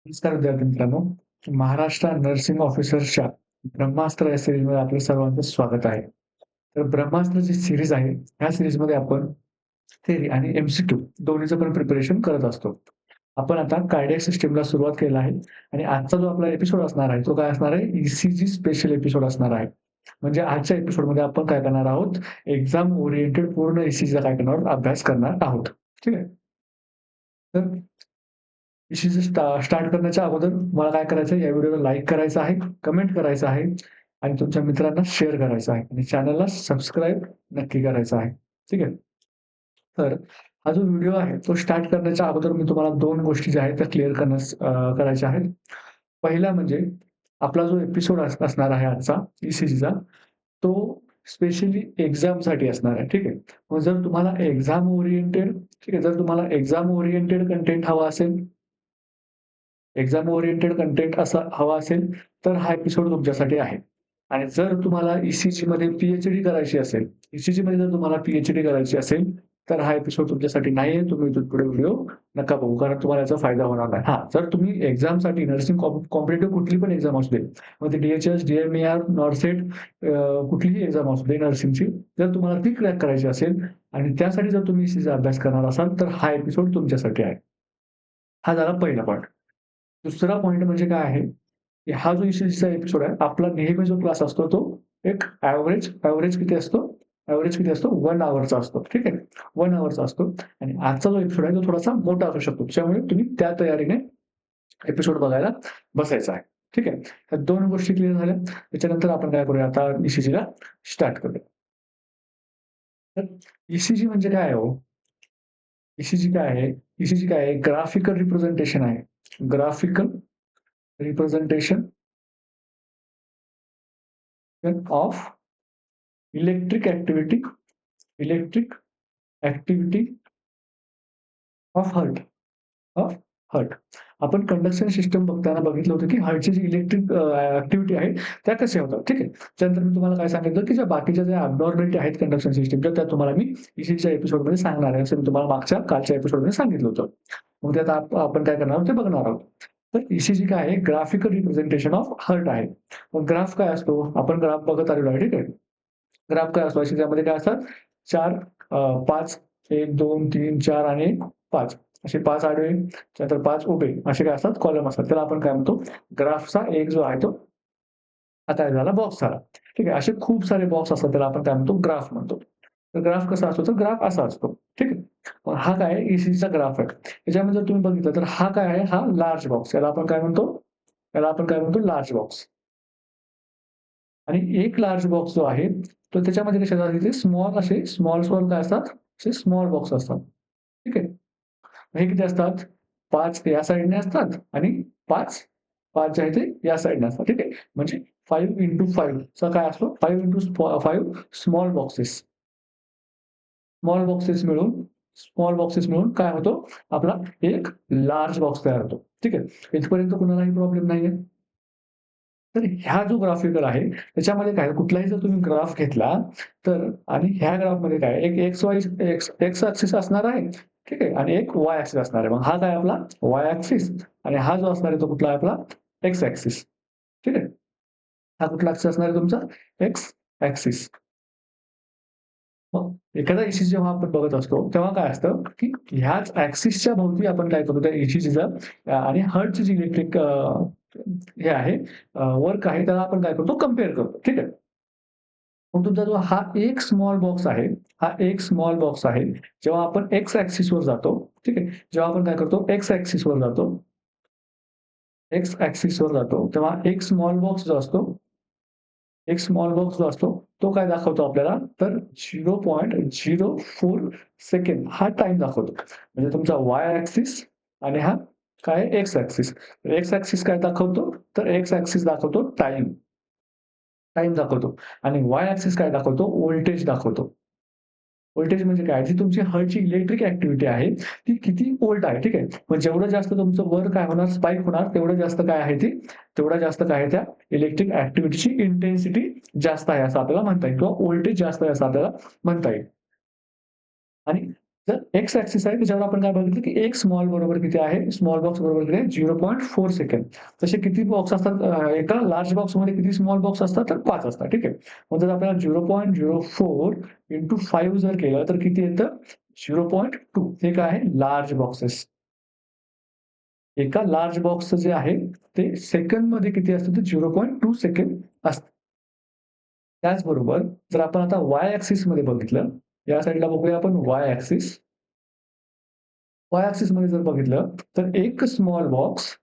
नमस्कार विद्यार्थी मित्रांनो. महाराष्ट्र नर्सिंग ऑफिसर्सच्या ब्रह्मास्त्र या सीरीजमध्ये आपलं सर्वांचं स्वागत आहे. तर ब्रह्मास्त्र जी सीरीज आहे, ह्या सीरीजमध्ये आपण थेअरी आणि एम-सी-क्यू दोन्हीचं पण प्रिपरेशन करत असतो. आपण आता कार्डियाक सिस्टमला सुरुवात केलेला आहे आणि आजचा जो आपला एपिसोड असणार आहे, तो काय असणार आहे? ई स्पेशल एपिसोड असणार आहे. म्हणजे आजच्या एपिसोडमध्ये आपण काय करणार आहोत? एक्झाम ओरिएंटेड पूर्ण ई काय करणार आहोत? अभ्यास करणार आहोत. ठीक आहे? तर स्टार्ट करण्याच्या अगोदर मला काय करायचं आहे, या व्हिडिओला लाईक करायचं आहे, कमेंट करायचं आहे आणि तुमच्या मित्रांना शेअर करायचं आहे आणि चॅनलला सबस्क्राईब नक्की करायचं आहे. ठीक आहे. तर हा जो व्हिडिओ आहे, तो स्टार्ट करण्याच्या अगोदर मी तुम्हाला 2 गोष्टी ज्या आहेत त्या क्लिअर करायच्या आहेत. पहिला म्हणजे आपला जो एपिसोड असणार आहे आजचा ई तो स्पेशली एक्झामसाठी असणार आहे. ठीक आहे. मग जर तुम्हाला एक्झाम ओरिएंटेड ठीक आहे, जर तुम्हाला एक्झाम ओरिएंटेड कंटेंट हवा असेल एक्झाम ओरिएंटेड कंटेंट असा हवा असेल, तर हा एपिसोड तुमच्यासाठी आहे. आणि जर तुम्हाला ई-सी-जीमध्ये पी-एच-डी करायची असेल, ई-सी-जीमध्ये जर तुम्हाला पी-एच-डी करायची असेल, तर हा एपिसोड तुमच्यासाठी नाहीये. तुम्ही इथून पुढे व्हिडिओ नका बघू, कारण तुम्हाला याचा फायदा होणार नाही. हां, जर तुम्ही एक्झामसाठी नर्सिंग कॉम्पिटिटिव्ह कुठली पण एक्झाम असू दे, मग ते डी-एच-एस, डी-एम-ई-आर, नॉर्सेट कुठलीही एक्झाम असू दे नर्सिंगची, जर तुम्हाला ती क्रॅक करायची असेल आणि त्यासाठी जर तुम्ही ई-सी-जीचा अभ्यास करणार असाल, तर हा एपिसोड तुमच्यासाठी आहे. हा झाला पहिला पॉइंट. दुसरा पॉइंट म्हणजे काय आहे, की हा जो ई-सी-जीचा एपिसोड आहे, आपला नेहमी जो क्लास असतो तो एक एव्हरेज किती असतो? एव्हरेज किती असतो? 1 हॉवरचा असतो. ठीक आहे. 1 हॉवरचा असतो आणि आजचा जो एपिसोड आहे तो थोडासा मोठा असू शकतो. त्यामुळे तुम्ही त्या तयारीने एपिसोड बघायला बसायचा आहे. ठीक आहे. ह्या 2 गोष्टी क्लिअर झाल्या. त्याच्यानंतर आपण काय करूया आता ई-सी-जीला स्टार्ट करूया. तर ई म्हणजे काय आहे हो? ई काय आहे? ई काय आहे? ग्राफिकल रिप्रेझेंटेशन आहे. Graphical representation of electric activity electric activity of heart of heart. आपण कंडक्शन सिस्टम बघताना बघितलं होतं, की हार्टची जी इलेक्ट्रिक ॲक्टिव्हिटी आहे, त्या कशा होतात. ठीक आहे. त्यानंतर मी तुम्हाला काय सांगितलं, की ज्या बाकीच्या ज्या ॲबनॉर्मॅलिटी आहेत कंडक्शन सिस्टमच्या, त्या तुम्हाला मी ई-सी-जीच्या एपिसोडमध्ये सांगणार आहे. असं मी तुम्हाला कालच्या एपिसोडमध्ये सांगितलं होतं. मग ते आता आपण काय करणार आहोत, ते बघणार आहोत. तर ई काय आहे? ग्राफिकल रिप्रेझेंटेशन ऑफ हार्ट आहे. मग ग्राफ काय असतो? आपण ग्राफ बघत आलेलो आहे. ठीक आहे. ग्राफ काय असतो? त्यामध्ये काय असतात? 4 5 1, 2, 3, 4 आणि 5 असे 5 आडवे, त्यानंतर 5 उभे असे काय असतात? कॉलम असतात. त्याला आपण काय म्हणतो? ग्राफचा एक जो आहे तो आता हे झाला बॉक्स झाला. ठीक आहे. असे खूप सारे बॉक्स असतात. त्याला आपण काय म्हणतो? ग्राफ म्हणतो. तर ग्राफ कसा असतो? तर ग्राफ असा असतो. ठीक आहे. मग हा काय आहे? ई ग्राफ आहे. याच्यामध्ये जर तुम्ही बघितलं तर हा काय आहे? हा लार्ज बॉक्स. याला आपण काय म्हणतो? याला आपण काय म्हणतो? Large box. आणि एक लार्ज बॉक्स जो आहे, तो त्याच्यामध्ये कसे असतात तिथे स्मॉल काय असतात? असे स्मॉल बॉक्स असतात. ठीक आहे. हे किती असतात? 5 या साइडने असतात आणि 5 जे आहे ते या साइडने असतात. ठीक आहे. म्हणजे 5 चा काय असतो? 5 स्मॉल बॉक्सेस. स्मॉल बॉक्सेस मिळून काय होतो? आपला एक लार्ज बॉक्स तयार होतो. ठीक आहे. इथपर्यंत कुणालाही प्रॉब्लेम नाहीये. तर ह्या जो ग्राफिकल आहे, त्याच्यामध्ये काय कुठलाही जर तुम्ही ग्राफ घेतला, तर आणि ह्या ग्राफमध्ये काय एक एक्स ॲक्सिस असणार आहे, ठीक आहे आणि एक वाय ॲक्सिस असणार आहे. मग हा काय आपला वाय ॲक्सिस आणि हा जो असणार आहे तो कुठला आहे आपला एक्स ॲक्सिस. ठीक आहे. हा कुठला ॲक्सिस असणार आहे तुमचा एक्स ॲक्सिस. मग एखादा इश्यू जेव्हा आपण बघत असतो, तेव्हा काय असतं, की ह्याच ॲक्सिसच्या भोवती आपण काय करतो त्या ई-सी-जीचा आणि हर्टची जी इलेक्ट्रिक हे आहे वर्क आहे त्याला आपण काय करतो कंपेअर करतो. ठीक आहे. मग तुमचा जो हा एक स्मॉल बॉक्स आहे, हा एक स्मॉल बॉक्स आहे. जेव्हा आपण एक्स ॲक्सिसवर जातो, ठीक आहे. जेव्हा आपण काय करतो एक्स ॲक्सिसवर जातो, तेव्हा एक स्मॉल बॉक्स जो असतो, तो काय दाखवतो आपल्याला तर 0.04 सेकंड हा टाईम दाखवतो. म्हणजे तुमचा वाय ॲक्सिस आणि हा काय आहे एक्स ॲक्सिस. एक्स ॲक्सिस काय दाखवतो? तर एक्स ॲक्सिस दाखवतो टाईम. टाईम दाखवतो आणि वाय ॲक्सिस काय दाखवतो? व्होल्टेज दाखवतो. व्होल्टेज म्हणजे काय? जी तुमची हर्टची इलेक्ट्रिक ॲक्टिव्हिटी आहे, ती किती व्होल्ट आहे, ठीक आहे. मग जेवढं जास्त तुमचं वर काय होणार, स्पाइक होणार, तेवढं जास्त काय आहे त्या इलेक्ट्रिक ॲक्टिव्हिटीची इंटेन्सिटी जास्त आहे असं आपल्याला म्हणता येईल किंवा व्होल्टेज जास्त आहे असं आपल्याला म्हणता येईल. आणि जर एक्स ॲक्सिस आहे त्याच्यावर आपण काय बघितलं, की एक स्मॉल बरोबर किती आहे? स्मॉल बॉक्स बरोबर किती आहे? 0.4 सेकंड. तसे किती बॉक्स असतात एका लार्ज बॉक्समध्ये किती स्मॉल बॉक्स असतात? तर 5 असतात. ठीक आहे. मग जर आपल्याला 0.04 इंटू 5 जर केलं तर किती येतं? 0.2 हे काय आहे? Large boxes. एका लार्ज बॉक्सचं जे आहे ते सेकंडमध्ये किती असतं? तर 0.2 सेकंड असतं. त्याचबरोबर जर आपण आता वाय ॲक्सिसमध्ये बघितलं, या साइडला बघूया आपण वाय ॲक्सिस. वाय ॲक्सिसमध्ये जर बघितलं, तर एक स्मॉल बॉक्स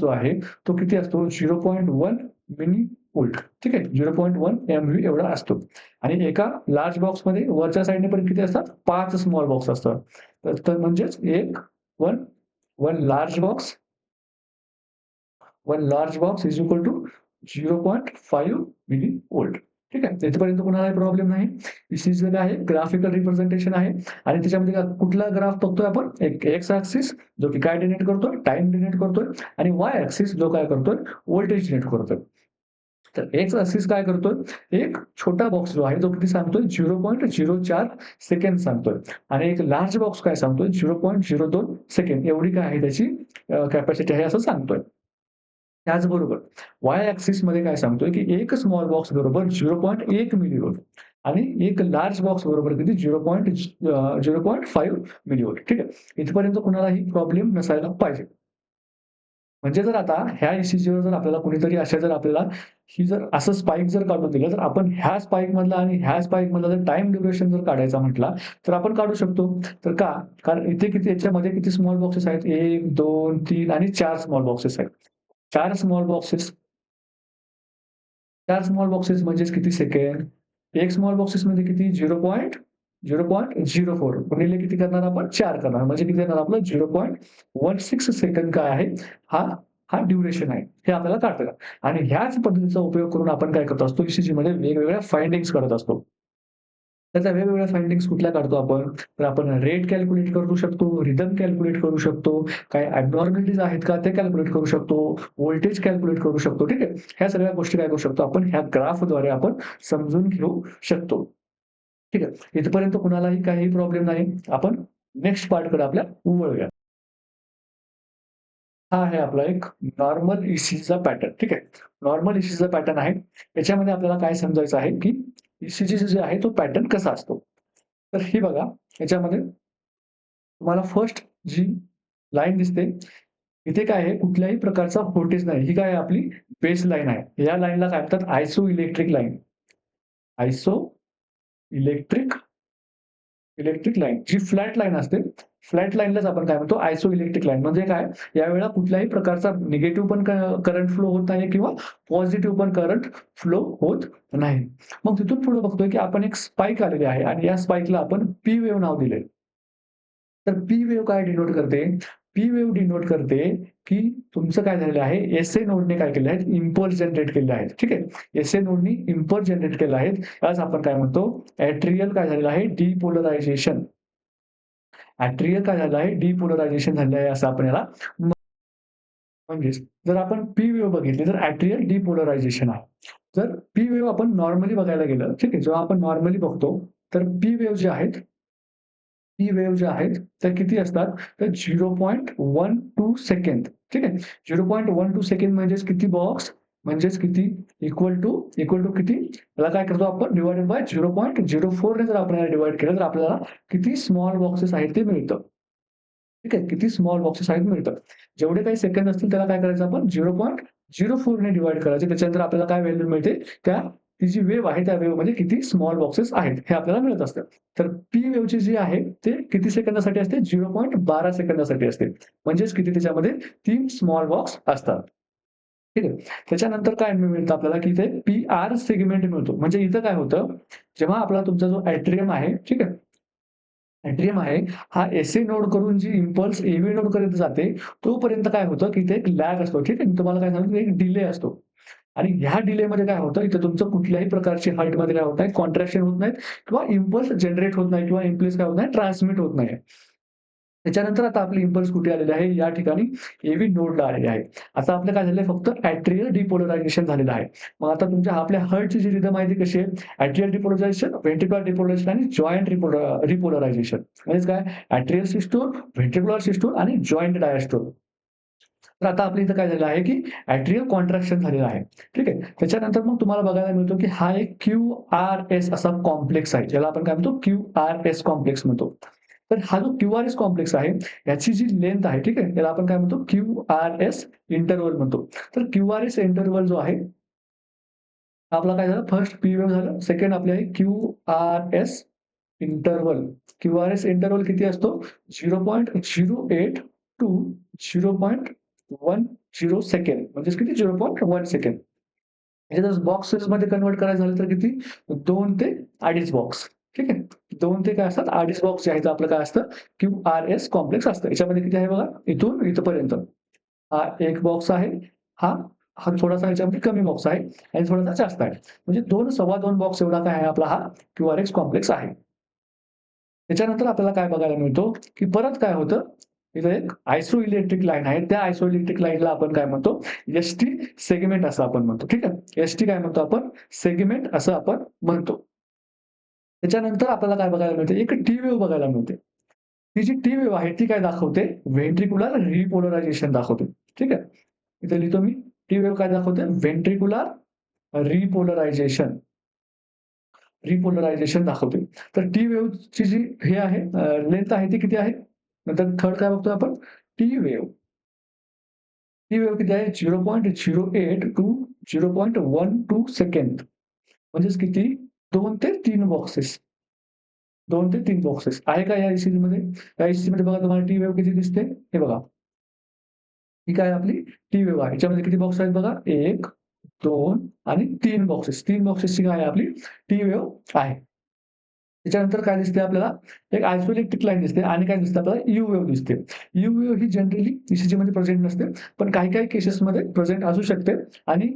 जो आहे, तो किती असतो? 0.1 मिली व्होल्ट. ठीक आहे. 0.1 एम-व्ही एवढा असतो. आणि एका लार्ज बॉक्समध्ये वरच्या साइडने पण किती असतात? 5 स्मॉल बॉक्स असतात. तर तर म्हणजेच one one large box one large box is equal to 0.5 millivolt. ठीक आहे. इथपर्यंत कोणालाही प्रॉब्लेम नाही. ई-सी-जी आहे, ग्राफिकल रिप्रेझेंटेशन आहे आणि त्याच्यामध्ये कुठला ग्राफ बघतोय आपण? एक एक्स ॲक्सिस जो की काय डिनोट करतोय? टाईम डिनोट करतोय आणि वाय ॲक्सिस जो काय करतोय? व्होल्टेज डिनोट करतोय. तर एक्स ॲक्सिस काय करतोय? एक छोटा बॉक्स जो आहे, तो किती सांगतोय? 0.04 सेकंड सांगतोय आणि एक लार्ज बॉक्स काय सांगतोय? 0.02 सेकंड एवढी काय आहे त्याची कॅपॅसिटी आहे असं सांगतोय. त्याचबरोबर वाय ॲक्सिसमध्ये काय सांगतोय, की एक स्मॉल बॉक्स बरोबर 0.1 मिलीव्होल्ट आणि एक लार्ज बॉक्स बरोबर किती 0.5 मिलीव्होल्ट. ठीक आहे. इथपर्यंत कुणालाही प्रॉब्लेम नसायला पाहिजे. म्हणजे जर आता ह्या ई-सी-जीवर जर आपल्याला कुणीतरी अशा जर आपल्याला ही जर असं स्पाइक जर काढून दिलं, तर आपण ह्या स्पाइकमधला आणि ह्या स्पाइकमधला जर टाईम ड्युरेशन जर काढायचा म्हटला, तर आपण काढू शकतो. तर का? कारण इथे किती याच्यामध्ये किती स्मॉल बॉक्सेस आहेत? 1, 2, 3 आणि 4 स्मॉल बॉक्सेस आहेत. 4 स्मॉल बॉक्सेस 4 स्मॉल बॉक्सेस म्हणजेच किती सेकंड? 1 स्मॉल बॉक्सेसमध्ये किती 0.04 गुणिले किती करणार आपण? 4 करणार. म्हणजे किती येणार आपलं 0.16 सेकंड काय आहे? हा हा ड्युरेशन आहे. हे आपल्याला काढता येतं. आणि ह्याच पद्धतीचा उपयोग करून आपण काय करत असतो, ई-सी-जीमध्ये वेगवेगळ्या फाइंडिंग्स करत असतो. त्याच्या वेगवेगळ्या फाइंडिंग्स कुठल्या काढतो आपण? तर आपण रेट कॅल्क्युलेट करू शकतो, रिदम कॅल्क्युलेट करू शकतो, काही एबनॉर्मॅलिटीज आहेत का ते कॅल्क्युलेट करू शकतो, व्होल्टेज कॅल्क्युलेट करू शकतो. ठीक आहे. ह्या सगळ्या गोष्टी काय करू शकतो आपण ह्या ग्राफद्वारे आपण समजून घेऊ शकतो. ठीक आहे. इथपर्यंत कुणालाही काहीही प्रॉब्लेम नाही. आपण नेक्स्ट पार्टकडे आपल्या वळूया. हा आहे आपला एक नॉर्मल ई-सी-जीचा पॅटर्न. ठीक आहे. नॉर्मल ई-सी-जीचा पॅटर्न आहे. याच्यामध्ये आपल्याला काय समजायचं आहे, की ई-सी-जी जे आहे तो पॅटर्न कसा असतो. तर ही बघा, याच्यामध्ये तुम्हाला फर्स्ट जी लाईन दिसते, इथे काय आहे कुठल्याही प्रकारचा व्होल्टेज नाही. ही काय आहे आपली बेस लाईन आहे. या लाईनला काय म्हणतात isoelectric line. Isoelectric electric line जी फ्लॅट लाईन असते. फ्लॅट लाईनलाच आपण काय म्हणतो आयसो इलेक्ट्रिक लाईन म्हणजे काय? यावेळेला कुठल्याही प्रकारचा निगेटिव्ह पण करंट फ्लो होत नाही किंवा पॉझिटिव्ह पण करंट फ्लो होत नाही. मग तिथून पुढे बघतोय, की आपण एक स्पाइक आलेली आहे आणि या स्पाइकला आपण पी वेव्ह नाव दिलंय. तर पी वेव्ह काय डिनोट करते? पी वेव्ह डिनोट करते, की तुमचं काय झालेलं आहे, एस-ए नोडने काय केले आहेत, इम्पल्स जनरेट केले आहेत. ठीक आहे. एस-ए नोडनी इम्पल्स जनरेट केले आहेत. यालाच आपण काय म्हणतो, एट्रियल काय झालेलं आहे, डिपोलरायझेशन. एट्रियल काय झालं आहे, डिपोलरायझेशन झालेलं आहे असं आपण याला म्हणजेच जर आपण पी वेव्ह बघितली तर एट्रियल डिपोलरायझेशन आहे. जर पी वेव्ह आपण नॉर्मली बघायला गेलं, ठीक आहे. जेव्हा आपण नॉर्मली बघतो, तर पी वेव्ह जे आहेत पी वेव्ह ज्या आहेत, त्या किती असतात? तर 0.12 सेकंद. ठीक आहे. 0.12 सेकंड म्हणजेच किती बॉक्स? म्हणजेच किती? इक्वल टू किती? याला काय करतो आपण डिव्हायडेड बाय 0.04 ने जर आपण याला डिव्हाईड केलं, तर आपल्याला किती स्मॉल बॉक्सेस आहेत ते मिळतं. ठीक आहे. किती स्मॉल बॉक्सेस आहेत मिळतं. जेवढे काही सेकंद असतील त्याला काय करायचं आपण 0.04 ने डिव्हाईड करायचे. त्याच्यानंतर आपल्याला काय व्हॅल्यू मिळते? त्या ती जी वेव्ह आहे त्या वेव्हमध्ये किती स्मॉल बॉक्सेस आहेत हे आपल्याला मिळत असतं. तर पी वेव्हची जी आहे ते किती सेकंदासाठी असते? 0.12 सेकंदासाठी असते. म्हणजेच किती त्याच्यामध्ये 3 स्मॉल बॉक्स असतात. ठीक आहे. त्याच्यानंतर काय मिळतं आपल्याला, की इथे पी-आर सेगमेंट मिळतो. म्हणजे इथं काय होतं, जेव्हा आपला तुमचा जो एट्रियम आहे, ठीक आहे. एट्रियम आहे, हा एस-ए नोड करून जी इम्पल्स ए-व्ही नोडपर्यंत जाते, तोपर्यंत काय होतं, की इथे एक लॅग असतो. ठीक आहे. मी तुम्हाला काय सांगितलं, एक डिले असतो. आणि ह्या डिलेमध्ये काय होतं, इथे तुमचं कुठल्याही प्रकारची हार्टमध्ये काय होत नाही, कॉन्ट्रॅक्शन होत नाहीत किंवा इम्पल्स जनरेट होत नाही किंवा इम्पल्स काय होत नाही, ट्रान्समिट होत नाही. त्याच्यानंतर आता आपली इम्पल्स कुठे आलेली आहे? या ठिकाणी ए-व्ही नोडला आलेली आहे. आता आपलं काय झालंय फक्त ॲट्रियल डिपोलरायझेशन झालेलं आहे. मग आता तुमच्या आपल्या हार्टची जी रिदम आहे ती कशी आहे? ॲट्रियल डिपोलरायझेशन, व्हेंट्रिक्युलर डिपोलरायझेशन आणि जॉइंट रिपोलरायझेशन. म्हणजेच काय? ॲट्रियल सिस्टोल, व्हेंट्रिक्युलर सिस्टोल आणि जॉइंट डायस्टोल. तर आता आपल्या इथं काय झालं आहे, की ॲट्रियल कॉन्ट्रॅक्शन झालेलं आहे. ठीक आहे. त्याच्यानंतर मग तुम्हाला बघायला मिळतो, की हा एक क्यू-आर-एस असा कॉम्प्लेक्स आहे. ज्याला आपण काय म्हणतो? क्यू-आर-एस कॉम्प्लेक्स म्हणतो. तर हा जो क्यू-आर-एस कॉम्प्लेक्स आहे, याची जी लेंथ आहे, ठीक आहे. याला आपण काय म्हणतो? क्यू-आर-एस इंटरव्हल म्हणतो. तर क्यू-आर-एस इंटरव्हल जो आहे, आपला काय झालं? फर्स्ट पी वेव्ह झालं. सेकंड आपली आहे क्यू-आर-एस इंटरव्हल. क्यू-आर-एस इंटरव्हल किती असतो? 0.08 टू 0.10 सेकंड म्हणजेच किती 0.1 सेकंड. ह्याच्यात बॉक्सेसमध्ये कन्व्हर्ट करायचं झालं तर किती? 2 ते 2.5 बॉक्स. ठीक आहे. 2 ते काय असतात 2.5 बॉक्स जे आहेत आपलं काय असतं? क्यू-आर-एस कॉम्प्लेक्स असतं. याच्यामध्ये किती आहे बघा? इथून इथपर्यंत. हा 1 बॉक्स आहे. हा हा थोडासा ह्याच्यामध्ये कमी बॉक्स आहे आणि थोडासा जास्त आहे. म्हणजे 2 सव्वा 2 बॉक्स एवढा काय आहे आपला हा क्यू-आर-एस कॉम्प्लेक्स आहे. त्याच्यानंतर आपल्याला काय बघायला मिळतो, की परत काय होतं, इथं एक आयसो इलेक्ट्रिक लाईन आहे. त्या आयसो इलेक्ट्रिक लाईनला आपण काय म्हणतो, एस-टी सेगमेंट असं आपण म्हणतो. ठीक आहे. एस-टी काय म्हणतो आपण? सेगमेंट असं आपण म्हणतो. त्याच्यानंतर आपल्याला काय बघायला मिळते, एक टी वेव्ह बघायला मिळते. ही जी टी वेव्ह आहे ती काय दाखवते? व्हेंट्रिक्युलर रिपोलरायझेशन दाखवते. ठीक आहे. इथे लिहितो मी. टी वेव्ह काय दाखवते? व्हेंट्रिक्युलर रिपोलरायझेशन. रिपोलरायझेशन दाखवते. तर टी वेव्हची जी हे आहे लेंथ आहे ती किती आहे? नंतर थर्ड काय बघतोय आपण? T wave. टी वेव्ह किती आहे? 0.08 टू 0.12 सेकंद. म्हणजेच किती? 2 ते 3 बॉक्सेस. 2 ते 3 बॉक्सेस. आहे का या ई-सी-जीमध्ये? या ई-सी-जीमध्ये बघा तुम्हाला टी वेव्ह किती दिसते? हे बघा. ही काय आपली टी वेव्ह आहे. याच्यामध्ये किती बॉक्स आहेत बघा? 1, 2 आणि 3 बॉक्सेस. 3 बॉक्सेसची काय आहे आपली टी वेव्ह आहे. त्याच्यानंतर काय दिसते आपल्याला? एक आयसोइलेक्ट्रिक लाईन दिसते आणि काय दिसतं आपल्याला? यू वेव्ह दिसते. यू वेव्ह ही जनरली ई-सी-जीमध्ये प्रेझेंट नसते. पण काही-काही केसेसमध्ये प्रेझेंट असू शकते आणि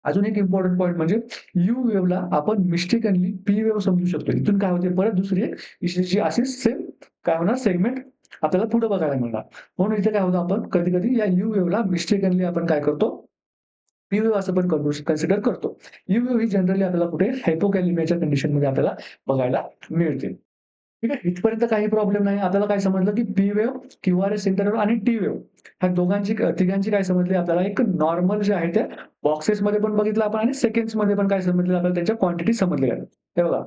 अजून एक इम्पोर्टंट पॉइंट म्हणजे यू वेव्हला आपण मिस्टेकनली पी वेव्ह समजू शकतो. इथून काय होते परत दुसरी एक ई-सी-जी अशी सेम काय होणार सेगमेंट आपल्याला पुढे बघायला मिळणार. म्हणून इथे काय होतं आपण कधी-कधी या यू वेव्हला मिस्टेकनली आपण काय करतो? पी वेव्ह असं पण कन्सिडर करतो. यू वेव्ह ही जनरली आपल्याला कुठे हायपोकॅलिमियाच्या कंडिशनमध्ये आपल्याला बघायला मिळते. ठीक आहे. इथपर्यंत काही प्रॉब्लेम नाही. आपल्याला काय समजलं, की पी वेव्ह, क्यू-आर-एस इंटरव्हल आणि टी वेव्ह ह्या तिघांची काय समजली आपल्याला एक नॉर्मल जे आहे त्या बॉक्सेसमध्ये पण बघितलं आपण आणि सेकंड्समध्ये पण काय समजलं आपल्याला त्यांच्या क्वांटिटी समजल्या आहेत. हे बघा.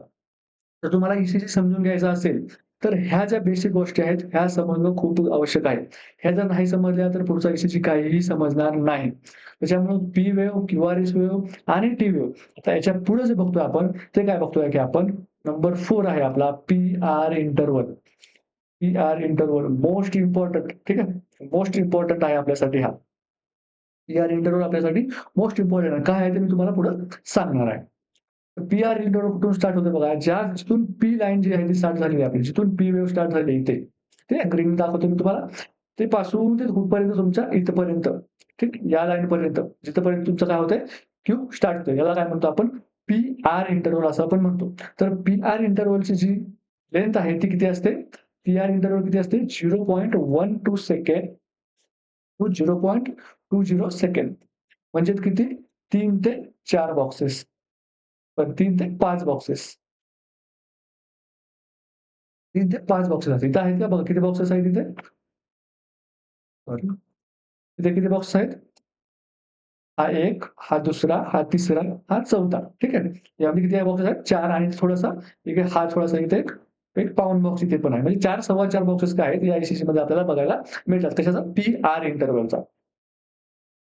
जर तुम्हाला ई-सी-जी समजून घ्यायचा असेल, तर ह्या ज्या बेसिक गोष्टी आहेत, ह्या समजणं खूप आवश्यक आहे. ह्या जर नाही समजल्या, तर पुढचा ई-सी-जी काहीही समजणार नाही. त्याच्यामुळे पी वेव्ह, क्यू-आर-एस वेव्ह आणि टी वेव्ह आता याच्या पुढे जे बघतोय आपण, ते काय बघतोय, की आपण नंबर 4 आहे आपला PR interval. PR interval most important ठीक आहे. मोस्ट इम्पोर्टंट आहे आपल्यासाठी हा. पी-आर इंटरव्हल आपल्यासाठी मोस्ट इम्पोर्टंट आहे. काय आहे ते मी तुम्हाला पुढे सांगणार आहे. पी-आर इंटरव्हल कुठून स्टार्ट होते बघा. जिथून पी लाईन जी आहे ती स्टार्ट झालेली आहे आपली. जिथून पी वेव्ह स्टार्ट झाली इथे. ते ग्रीन दाखवतो मी तुम्हाला. ते पासून ते कुठपर्यंत तुमच्या इथपर्यंत. ठीक. या लाईनपर्यंत. जिथपर्यंत तुमचं काय होतंय क्यू स्टार्ट होतोय. याला काय म्हणतो आपण पी-आर इंटरव्हल असं आपण म्हणतो. तर पी-आर इंटरव्हलची जी लेंथ आहे ती किती असते? पी-आर इंटरव्हल किती असते? 0.12 सेकंड टू 0.20 सेकंड. म्हणजे किती? 3 ते 4 बॉक्सेस. पण 3 ते 5 बॉक्सेस. 3 ते 5 बॉक्सेस आहेत. इथे आहेत का बघा किती बॉक्सेस आहेत इथे? सॉरी. इथे किती बॉक्स आहेत? हा 1, हा दुसरा, हा तिसरा, हा चौथा. ठीक आहे. यामध्ये किती बॉक्सेस आहेत? 4 आणि थोडासा इकडे हा थोडासा इथे एक एक पाऊण बॉक्स इथे पण आहे. म्हणजे 4 सव्वा 4 बॉक्सेस काय आहेत या ICCमध्ये आपल्याला बघायला मिळतात. कशाचा? पी-आर इंटरव्हलचा.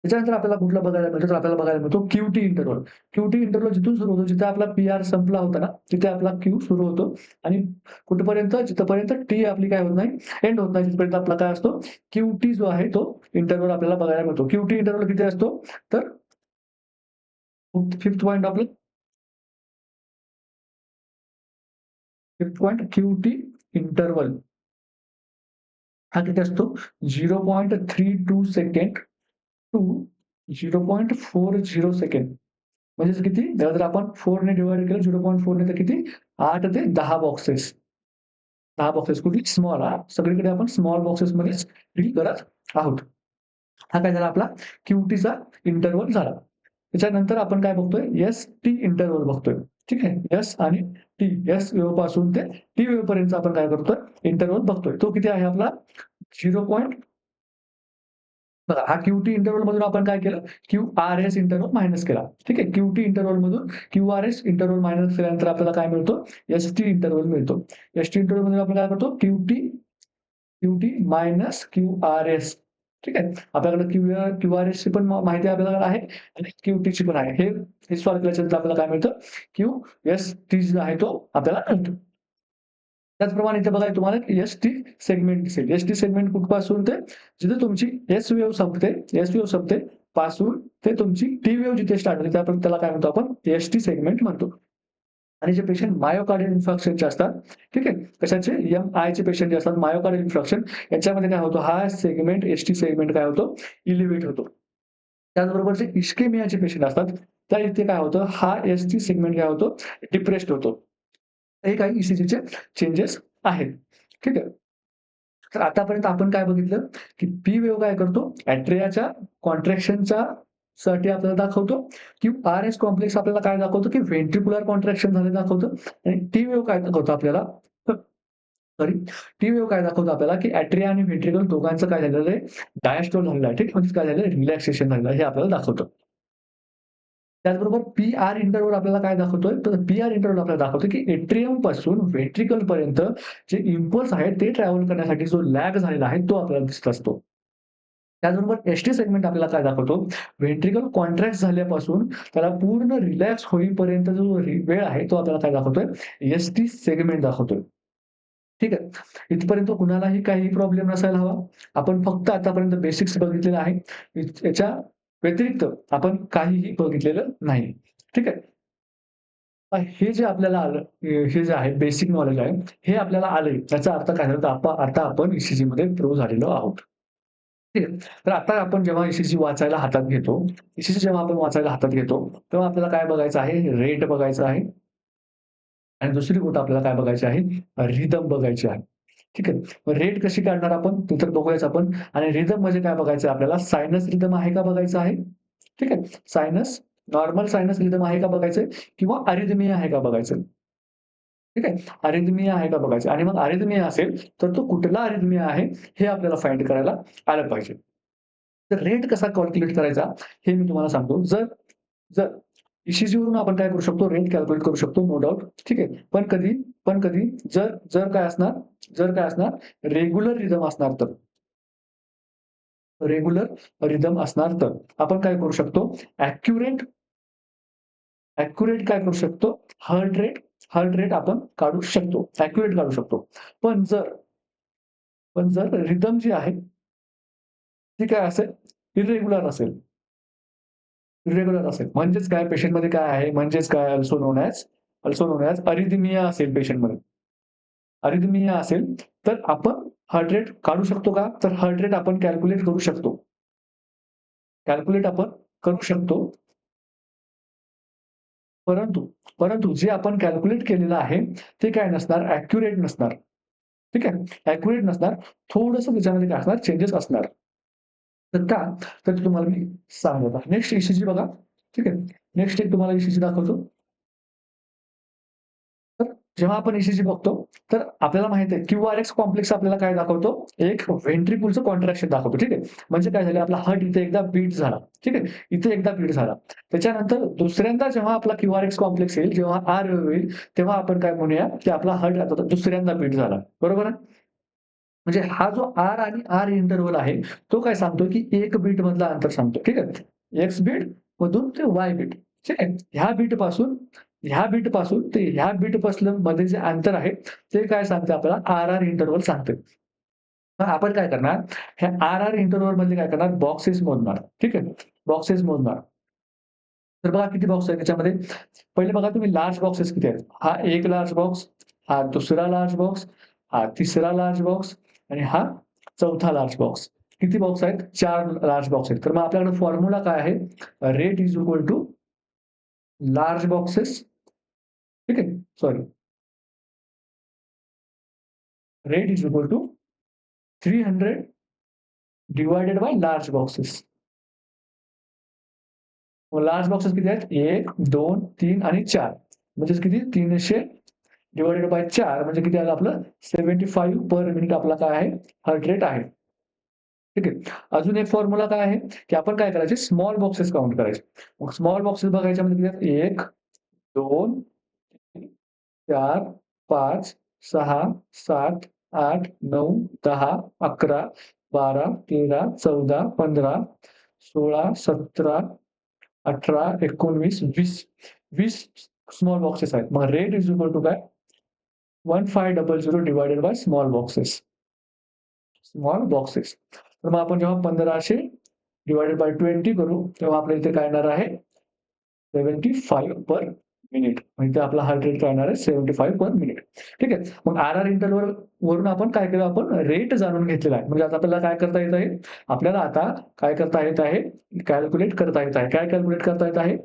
त्याच्यानंतर आपल्याला कुठला बघायला मिळतो? तर आपल्याला बघायला मिळतो क्यू-टी इंटरव्हल. क्यू-टी इंटरव्हल जिथून सुरू होतो, जिथे आपला पी-आर संपला होता ना, तिथे आपला क्यू सुरू होतो आणि कुठपर्यंत? जिथपर्यंत टी आपली काय होत नाही, एंड होत नाही. तिथपर्यंत आपला काय असतो? क्यू-टी जो आहे तो इंटरव्हल आपल्याला बघायला मिळतो. क्यू-टी इंटरव्हल किती असतो? तर 5th पॉइंट आपलं 5th पॉइंट क्यू-टी इंटरव्हल हा किती असतो? 0.32 सेकंड टू 0.40 सेकंड. म्हणजेच किती? त्याला जर आपण 4 ने डिव्हाईड केलं 0.4 ने तर किती? 8 ते 10 बॉक्सेस. 10 बॉक्सेस कुठली स्मॉल सगळीकडे आपण स्मॉल बॉक्सेसमध्येच डील करत आहोत. हा काय झाला आपला क्यूटीचा इंटरव्हल झाला. त्याच्यानंतर आपण काय बघतोय एस-टी इंटरव्हल बघतोय. ठीक आहे. एस आणि टी, एस वेव्ह पासून ते टी वेव्ह पर्यंत आपण काय करतोय इंटरव्हल बघतोय. तो किती आहे आपला 0. बघा हा क्यूटी इंटरव्हल मधून आपण काय केलं क्यूआरएस इंटरव्हल मायनस केला. ठीक आहे. क्यूटी इंटरव्हल मधून क्यूआरएस इंटरव्हल मायनस केल्यानंतर आपल्याला काय मिळतो एसटी इंटरव्हल मिळतो. एसटी इंटरव्हल मध्ये आपण काय करतो क्यूटी क्यूटी मायनस क्यूआरएस. ठीक आहे. आपल्याकडे क्यूआरएस ची पण माहिती आपल्याकडे आहे आणि क्यूटीची पण आहे. हे सॉल्व्ह केल्यानंतर आपल्याला काय मिळतं क्यूएसटी जो आहे तो आपल्याला मिळतो. त्याचप्रमाणे इथे बघा तुम्हाला एस-टी सेगमेंट दिसेल. एस-टी सेगमेंट कुठपासून ते जिथे तुमची एस वेव्ह संपते, एस वेव्ह संपते पासून ते तुमची टी वेव्ह जिथे स्टार्ट होते त्यापर्यंत त्याला काय म्हणतो आपण एस-टी सेगमेंट म्हणतो. आणि जे पेशंट मायोकार्डियल इन्फार्क्शनचे असतात, ठीक आहे. कशाचे एम-आयचे पेशंट जे असतात मायोकार्डियल इन्फार्क्शन याच्यामध्ये काय होतो हा सेगमेंट एस-टी सेगमेंट काय होतो इलिव्हेट होतो. त्याचबरोबर जे इस्केमियाचे पेशंट असतात त्या इथे काय होतं हा एस-टी सेगमेंट काय होतो डिप्रेस्ड होतो. हे काही ईसीजीचे चेंजेस आहेत. ठीक आहे. तर आतापर्यंत आपण काय बघितलं, की पी वेव्ह काय करतो ॲट्रियाच्या कॉन्ट्रॅक्शनच्या साठी आपल्याला दाखवतो, की आर-एस कॉम्प्लेक्स आपल्याला काय दाखवतो, की व्हेंट्रिक्युलर कॉन्ट्रॅक्शन झाले दाखवतं आणि टी वेव्ह काय दाखवतो आपल्याला सॉरी टी वेव्ह काय दाखवतो आपल्याला, की ॲट्रिया आणि व्हेंट्रिकल दोघांचं काय झालेलं आहे डायस्टोल झालेलं आहे. ठीक म्हणजे काय झालं रिलॅक्सेशन झालेलं आहे हे आपल्याला दाखवतं. त्याचबरोबर पी-आर इंटरव्हल आपल्याला काय दाखवतोय, तर पी-आर इंटरव्हल आपल्याला दाखवतो, की एट्रियम पासून व्हेंट्रिकल पर्यंत जे इम्पल्स आहेत ते ट्रॅव्हल करण्यासाठी जो लॅग झालेला आहे तो आपल्याला दिसत असतो. त्याचबरोबर एस-टी सेगमेंट आपल्याला काय दाखवतो, व्हेंट्रिकल कॉन्ट्रॅक्ट झाल्यापासून त्याला पूर्ण रिलॅक्स होईपर्यंत जो वेळ आहे तो आपल्याला काय दाखवतोय, एस-टी सेगमेंट दाखवतोय. ठीक आहे. इथपर्यंत कुणालाही काही प्रॉब्लेम नसायला हवा. आपण फक्त आतापर्यंत बेसिक्स बघितलेलं आहे. याच्या व्यतिरिक्त आपण काहीही बघितलेलं नाही. ठीक आहे. हे जे आपल्याला आलं, हे जे आहे बेसिक नॉलेज आहे, हे आपल्याला आलंय. याचा अर्थ काय झालं, तर आता आपण ई-सी-जीमध्ये प्रो झालेलो आहोत. ठीक आहे. तर आता आपण जेव्हा ई-सी-जी वाचायला हातात घेतो, ई-सी-जी जेव्हा आपण वाचायला हातात घेतो, तेव्हा आपल्याला काय बघायचं आहे, रेट बघायचं आहे आणि दुसरी गोष्ट आपल्याला काय बघायची आहे, रिदम बघायची आहे. ठीक आहे. मग रेट कशी काढणार आपण, ते तर बघूयाच आपण आणि रिदम म्हणजे काय बघायचं आपल्याला, सायनस रिदम आहे का बघायचं आहे. ठीक आहे. सायनस, नॉर्मल सायनस रिदम आहे का बघायचंय किंवा अरिथमिया आहे का बघायचं. ठीक आहे. अरिथमिया आहे का बघायचं आणि मग अरिथमिया असेल, तर तो कुठला अरिथमिया आहे, हे आपल्याला फाइंड करायला आलं पाहिजे. तर रेट कसा कॅल्क्युलेट करायचा, हे मी तुम्हाला सांगतो. जर जर ई वरून आपण काय करू शकतो, रेट कॅल्क्युलेट करू शकतो नो डाउट. ठीक आहे. पण कधी जर जर काय असणार रेग्युलर रिदम असणार तर रेग्युलर असणार तर आपण काय करू शकतो, ॲक्युरेट ॲक्युरेट काय करू शकतो, हार्ट रेट आपण काढू शकतो. ॲक्युरेट काढू शकतो. पण जर पण जर रिदम जी आहे, ती काय असेल, इर्रेग्युलर असेल. म्हणजेच काय पेशंटमध्ये काय आहे, म्हणजेच काय अल्सो नोन ॲज अरिथमिया असेल पेशंटमध्ये. अरिथमिया असेल, तर आपण हार्ट रेट काढू शकतो का? तर हार्ट रेट आपण कॅल्क्युलेट करू शकतो. कॅल्क्युलेट आपण करू शकतो. परंतु परंतु जे आपण कॅल्क्युलेट केलेलं आहे, ते काय नसणार, ॲक्युरेट नसणार. ठीक आहे. ॲक्युरेट नसणार. थोडंसं त्याच्यामध्ये काय असणार, चेंजेस असणार. तर का? तर तुम्हाला मी सांगतो. नेक्स्ट ई बघा. ठीक आहे. नेक्स्ट एक तुम्हाला ई दाखवतो. तर जेव्हा आपण ई बघतो, तर आपल्याला माहिती आहे क्यूआरएक्स कॉम्प्लेक्स आपल्याला काय दाखवतो, एक व्हेंट्रिकलचं कॉन्ट्रॅक्शन दाखवतो. ठीक आहे. म्हणजे काय झालं, आपला हार्ट इथे एकदा बीट झाला. ठीक आहे. इथे एकदा बीट झाला. त्याच्यानंतर दुसऱ्यांदा जेव्हा आपला क्यूआरएक्स कॉम्प्लेक्स येईल, जेव्हा आर होईल, तेव्हा आपण काय म्हणूया, की आपला हार्ट आता दुसऱ्यांदा बीट झाला. बरोबर आहे? म्हणजे हा जो आर आणि आर इंटरव्हल आहे, तो काय सांगतो, की 1 बीट मधला अंतर सांगतो. ठीक आहे. एक्स बीट मधून ते वाय बीट. ठीक आहे. ह्या बीटपासून ते ह्या बीटपासून मध्ये जे अंतर आहे, ते काय सांगते आपल्याला आर-आर इंटरव्हल सांगते. मग आपण काय करणार, ह्या आर-आर इंटरव्हल मध्ये काय करणार, बॉक्सेस मोजणार. ठीक आहे. बॉक्सेस मोजणार. तर बघा किती बॉक्स आहेत त्याच्यामध्ये. पहिले बघा तुम्ही लार्ज बॉक्सेस किती आहेत. हा एक लार्ज बॉक्स, हा दुसरा लार्ज बॉक्स, हा तिसरा लार्ज बॉक्स आणि हा चौथा लार्ज बॉक्स. किती बॉक्स आहेत? 4 लार्ज बॉक्स आहेत. तर मग आपल्याकडे फॉर्म्युला काय आहे? Rate is equal to large boxes ठीक आहे. Sorry rate is equal to 300 divided by large boxes. मग लार्ज बॉक्सेस किती आहेत? 1, 2, 3 आणि 4. म्हणजेच किती? 300 डिवायडेड बाय 4 म्हणजे किती आलं आपलं? 75 पर मिनिट आपला काय आहे? हार्ट रेट आहे. ठीक आहे. अजून एक फॉर्म्युला काय आहे, की आपण काय करायचे? स्मॉल बॉक्सेस काउंट करायचे. मग स्मॉल बॉक्सेस बघायच्या म्हणजे किती आहेत? 1, 2, 4, 5, 6, 7, 8, 9, 10, 11, 12, 13, 14, 15, 16, 17, 18, 19, 20. 20 स्मॉल बॉक्सेस आहेत. मग रेट इज इक्वल टू काय? 1500 divided by small boxes. Small boxes. तर मग आपण जेव्हा 1500 डिवायडेड बाय 20 करू, तेव्हा आपल्या इथे काय येणार आहे? 75 पर मिनिट. म्हणजे आपला हार्ट रेट काय येणार आहे? 75 पर मिनिट. ठीक आहे. मग आर-आर इंटरव्हल वरून आपण काय केलं? आपण रेट जाणून घेतलेला आहे. म्हणजे आता आपल्याला काय करता येत आहे? आपल्याला आता काय करता येत आहे? कॅल्क्युलेट करता येत आहे. काय कॅल्क्युलेट करता येत आहे?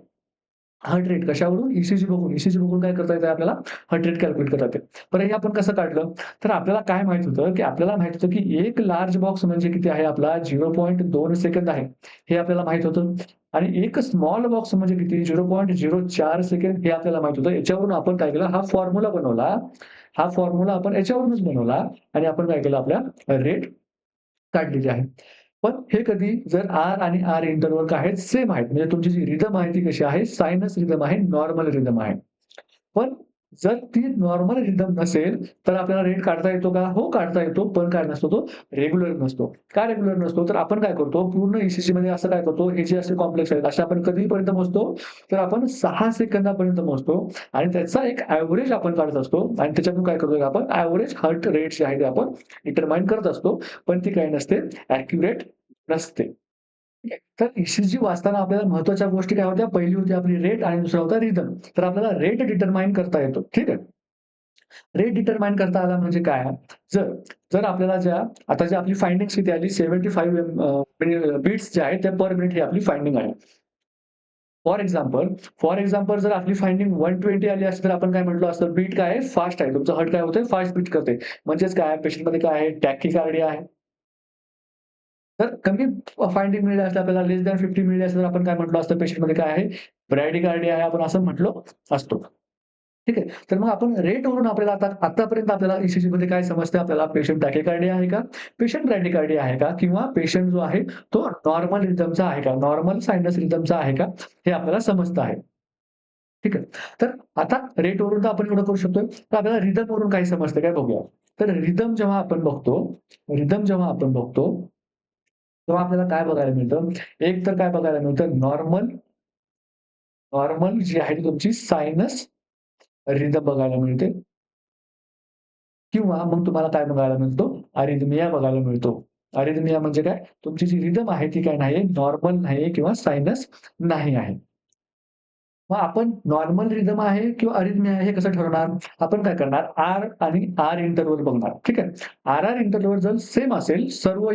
हार्ट रेट कशावरून? ईसीजी बघून. ईसीजी बघून काय करता येतं आपल्याला? हार्ट रेट कॅल्क्युलेट करता येते. बरं हे आपण कसं काढलं? तर आपल्याला काय माहीत होतं, की आपल्याला माहीत होतं, की एक लार्ज बॉक्स म्हणजे किती आहे आपला? 0.2 सेकंद आहे. हे आपल्याला माहीत होतं. आणि एक स्मॉल बॉक्स म्हणजे किती? 0.04 सेकंद हे आपल्याला माहीत होतं. याच्यावरून आपण काय केलं? हा फॉर्म्युला बनवला. हा फॉर्म्युला आपण याच्यावरूनच बनवला आणि आपण काय केलं? आपल्या रेट काढलेली आहे. पण हे कधी जर आर आणि आर इंटरव्हल काय आहेत? सेम आहेत. म्हणजे तुमची जी रिदम आहे ती कशी आहे? सायनस रिदम आहे, नॉर्मल रिदम आहे. पण जर ती नॉर्मल रिदम नसेल, तर आपल्याला रेट काढता येतो का? हो, काढता येतो. पण काय नसतो तो रेग्युलर नसतो. का रेग्युलर नसतो? तर आपण काय करतो, पूर्ण ईसीजीमध्ये असं काय करतो, हे जे असे कॉम्प्लेक्स आहेत, असे आपण कधीपर्यंत मोजतो? तर आपण 6 सेकंदापर्यंत मोजतो आणि त्याचा एक एव्हरेज आपण काढत असतो आणि त्याच्यातून काय करतो आपण एव्हरेज हार्ट रेट जे आहे ते आपण डिटरमाइन करत असतो. पण ती काही नसते, ॲक्युरेट नसते. ठीक आहे. तर ईसीजी वाचताना आपल्याला महत्त्वाच्या गोष्टी काय होत्या? पहिली होती आपली रेट आणि दुसरा होता रिदम. तर आपल्याला रेट डिटरमाइन करता येतो. ठीक आहे. रेट डिटरमाइन करता आला म्हणजे काय? जर जर आपल्याला आता जी आपली फाइंडिंग्स किती आली 75 बीट्स जे आहेत त्या पर मिनिट ही आपली फाइंडिंग आहे. फॉर एक्झाम्पल जर आपली फाइंडिंग 120 आली असती तर आपण काय म्हटलं असतं? बीट काय आहे? फास्ट आहे. तुमचं हार्ट काय होतंय? फास्ट बीट करते. म्हणजेच काय पेशंटमध्ये काय आहे? टॅकीकार्डिया आहे. तर कमी फाइंडिंग मिळाली असते आपल्याला लेस दॅन 50 मिळाली असती तर आपण काय म्हटलं असतं? पेशंटमध्ये काय आहे? ब्रॅडिकार्डिया आहे आपण असं म्हटलो असतो. ठीक आहे. तर मग आपण रेटवरून आपल्याला आतापर्यंत आपल्याला ईसीजीमध्ये काय समजतं आपल्याला पेशंट टॅकीकार्डिया आहे का? पेशंट ब्रॅडिकार्डिया आहे का? किंवा पेशंट जो आहे तो नॉर्मल रिदमचा आहे का? नॉर्मल सायनस रिदमचा आहे का? हे आपल्याला समजतं आहे. ठीक आहे. तर आता रेटवरून तर आपण एवढं करू शकतोय. तर आपल्याला रिदमवरून काय समजतं काय बघूया. तर रिदम जेव्हा आपण बघतो, तेव्हा आपल्याला काय बघायला मिळतं? एक तर काय बघायला मिळतं नॉर्मल नॉर्मल जी आहे ती तुमची सायनस रिदम बघायला मिळते. किंवा मग तुम्हाला काय बघायला मिळतो? अरिथमिया बघायला मिळतो. अरिथमिया म्हणजे काय? तुमची जी रिदम आहे ती काय नाहीये, नॉर्मल नाहीये किंवा सायनस नाही आहे. मग आपण नॉर्मल रिदम आहे किंवा अरिथमिया आहे हे कसं ठरवणार? आपण काय करणार? आर आणि आर इंटरव्हल बघणार. ठीक आहे. आर-आर इंटरव्हल जर सेम असेल सर्व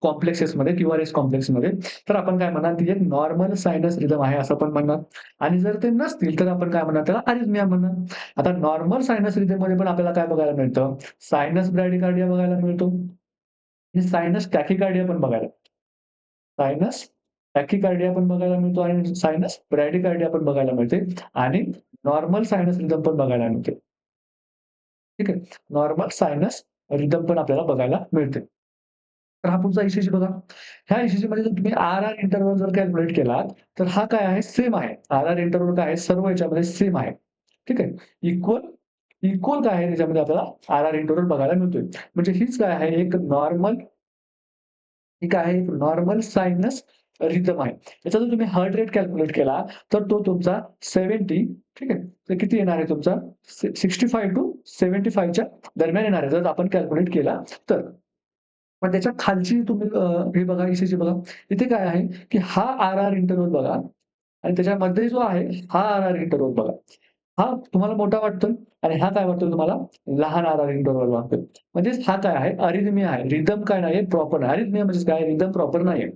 कॉम्प्लेक्सेसमध्ये किंवा रेस्ट कॉम्प्लेक्समध्ये, तर आपण काय म्हणणार? ती एक नॉर्मल सायनस रिदम आहे असं पण म्हणणार. आणि जर ते नसतील तर आपण काय म्हणणार? त्याला अरिथमिया म्हणणार. आता नॉर्मल सायनस रिदममध्ये पण आपल्याला काय बघायला मिळतं? सायनस ब्रॅडिकार्डिया बघायला मिळतो आणि सायनस टॅकिकार्डिया पण बघायला सायनस टॅकिकार्डिया पण बघायला मिळतो आणि सायनस ब्रॅडिकार्डिया पण बघायला मिळते आणि नॉर्मल सायनस रिदम पण बघायला मिळते. ठीक आहे. नॉर्मल सायनस रिदम पण आपल्याला बघायला मिळते. तर हा पुढचा ईसीजी बघा. ह्या ईसीजीमध्ये जर तुम्ही आर-आर इंटरव्हल जर कॅल्क्युलेट केलात, तर हा काय आहे? सेम आहे. आर-आर इंटरव्हल काय आहे? सर्व ह्याच्यामध्ये सेम आहे. ठीक आहे. इक्वल इक्वल काय आहे त्याच्यामध्ये आपल्याला आर-आर इंटरव्हल बघायला मिळतोय. म्हणजे हीच काय आहे? एक आहे एक नॉर्मल सायनस रिदम आहे. याचा जर तुम्ही हार्ट रेट कॅल्क्युलेट केला, तर तो तुमचा 70 ठीक आहे. तर किती येणार आहे तुमचा 65 टू 75 च्या दरम्यान येणार आहे. जर आपण कॅल्क्युलेट केला तर. पण त्याच्या खालची तुम्ही हे बघा ईसीजी बघा. इथे काय आहे, की हा आर-आर इंटरव्हल बघा आणि त्याच्यामध्ये जो आहे हा आर-आर इंटरव्हल बघा. हा तुम्हाला मोठा वाटतोय आणि हा काय वाटतोय तुम्हाला लहान आर-आर इंटरव्हल वाटतोय. म्हणजेच हा काय आहे अरिथमिया आहे. रिदम काय नाहीये, प्रॉपर नाही. अरिथमिया म्हणजे काय रिदम प्रॉपर नाहीये.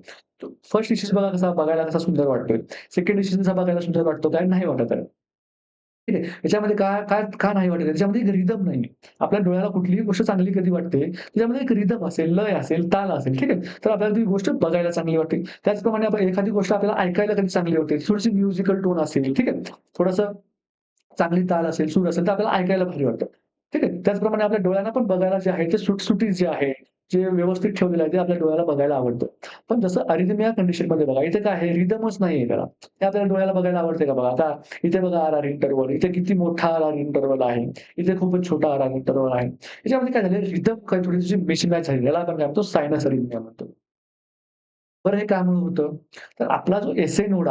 फर्स्ट ईसीजी बघा कसा बघायला कसा सुंदर वाटतोय. सेकंड ईसीजीचा बघायला सुंदर वाटतो काय? नाही वाटत आहे. ठीक आहे. याच्यामध्ये का का का नाही वाटत? त्याच्यामध्ये एक रिदम नाहीये. आपल्या डोळ्याला कुठलीही गोष्ट चांगली कधी वाटते, त्याच्यामध्ये एक रिदम असेल, लय असेल, ताल असेल, ठीक आहे. तर आपल्याला ती गोष्ट बघायला चांगली वाटते. त्याचप्रमाणे आपण एखादी गोष्ट आपल्याला ऐकायला कधी चांगली वाटते. थोडीशी म्युझिकल टोन असेल, ठीक आहे. थोडंसं चांगली ताल असेल, सूर असेल, तर आपल्याला ऐकायला भारी वाटतं. ठीक आहे. त्याचप्रमाणे आपल्या डोळ्यांना पण बघायला जे आहे, ते सुटसुटीत जे आहे, जे व्यवस्थित ठेवलेलं आहे, ते आपल्या डोळ्याला बघायला आवडतं. पण जसं अरिथमिया कंडिशनमध्ये बघा, इथे काय आहे, रिदमच नाहीये त्याला. ते आपल्याला डोळ्याला बघायला आवडते का बघा? आता इथे बघा आर-आर इंटरव्हल, इथे किती मोठा आर-आर इंटरव्हल आहे. इथे खूपच छोटा आर-आर इंटरव्हल आहे. याच्यामध्ये काय झालंय, रिदम काही थोडीशी मिसमॅच झाली. याला आपण काय म्हणतो, सायनस अरिथमिया म्हणतो. बरं हे कामुळे होतं? तर आपला जो एस-ए नोड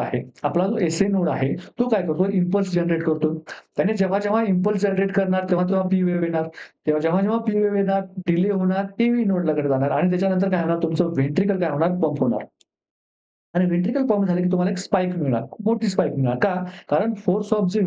आहे, तो काय करतो? इम्पल्स जनरेट करतो. त्याने जेव्हा-जेव्हा इम्पल्स जनरेट करणार, तेव्हा-तेव्हा पी वेव्ह येणार. तेव्हा जेव्हा-जेव्हा पी वेव्ह येणार, डिले होणार, टीव्ही नोडकडे जाणार आणि त्याच्यानंतर काय होणार? तुमचं व्हेंट्रिकल काय होणार? पंप होणार. आणि व्हेंट्रिकल पंप झाले की तुम्हाला एक स्पाइक मिळणार. खूप मोठी स्पाइक मिळणार. का? कारण फोर्स ऑफ जे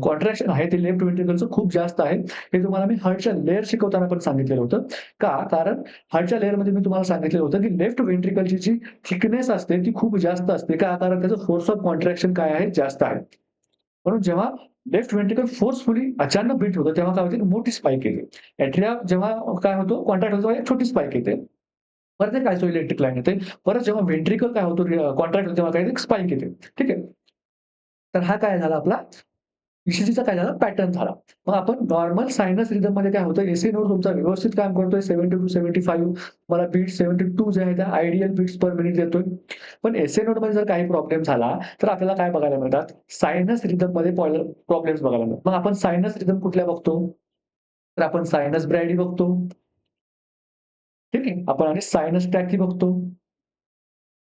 कॉन्ट्रॅक्शन आहे ते लेफ्ट व्हेंट्रिकलचं खूप जास्त आहे. हे तुम्हाला मी हार्टच्या लेयर शिकवताना पण सांगितलेलं होतं. का? कारण हार्टच्या लेयरमध्ये मी तुम्हाला सांगितलेलं होतं की लेफ्ट व्हेंट्रिकलची जी थिकनेस असते ती खूप जास्त असते. का? कारण त्याचं फोर्स ऑफ कॉन्ट्रॅक्शन काय आहे? जास्त आहे. म्हणून जेव्हा लेफ्ट व्हेंट्रिकल फोर्सफुली अचानक बीट होतं, तेव्हा काय होते? एक मोठी स्पाइक येते. एट्रिया जेव्हा काय होतो? कॉन्ट्रॅक्ट होतो, तेव्हा एक छोटी स्पाइक येते. परत एक आयसोइलेक्ट्रिक लाईन येते. परत जेव्हा व्हेंट्रिकल काय होतो कॉन्ट्रॅक्ट होतो तेव्हा काय एक स्पाइक येते. ठीक आहे. तर हा काय झाला आपला ईसीजीचा काय झाला पॅटर्न झाला. मग आपण नॉर्मल सायनस रिदममध्ये काय होतं एसी नोड तुमचा व्यवस्थित काम करतोय 70 टू 75 मला बीट्स 72 जे आहे त्या आयडियल बीट्स पर मिनिट देतोय. पण एसए नोडमध्ये जर काही प्रॉब्लेम झाला, तर आपल्याला काय बघायला मिळतात? सायनस रिदममध्ये प्रॉब्लेम्स बघायला मिळतात. मग आपण सायनस रिदम कुठल्या बघतो? तर आपण सायनस ब्रॅडी बघतो. ठीक आहे. आपण आणि सायनस टॅकी बघतो.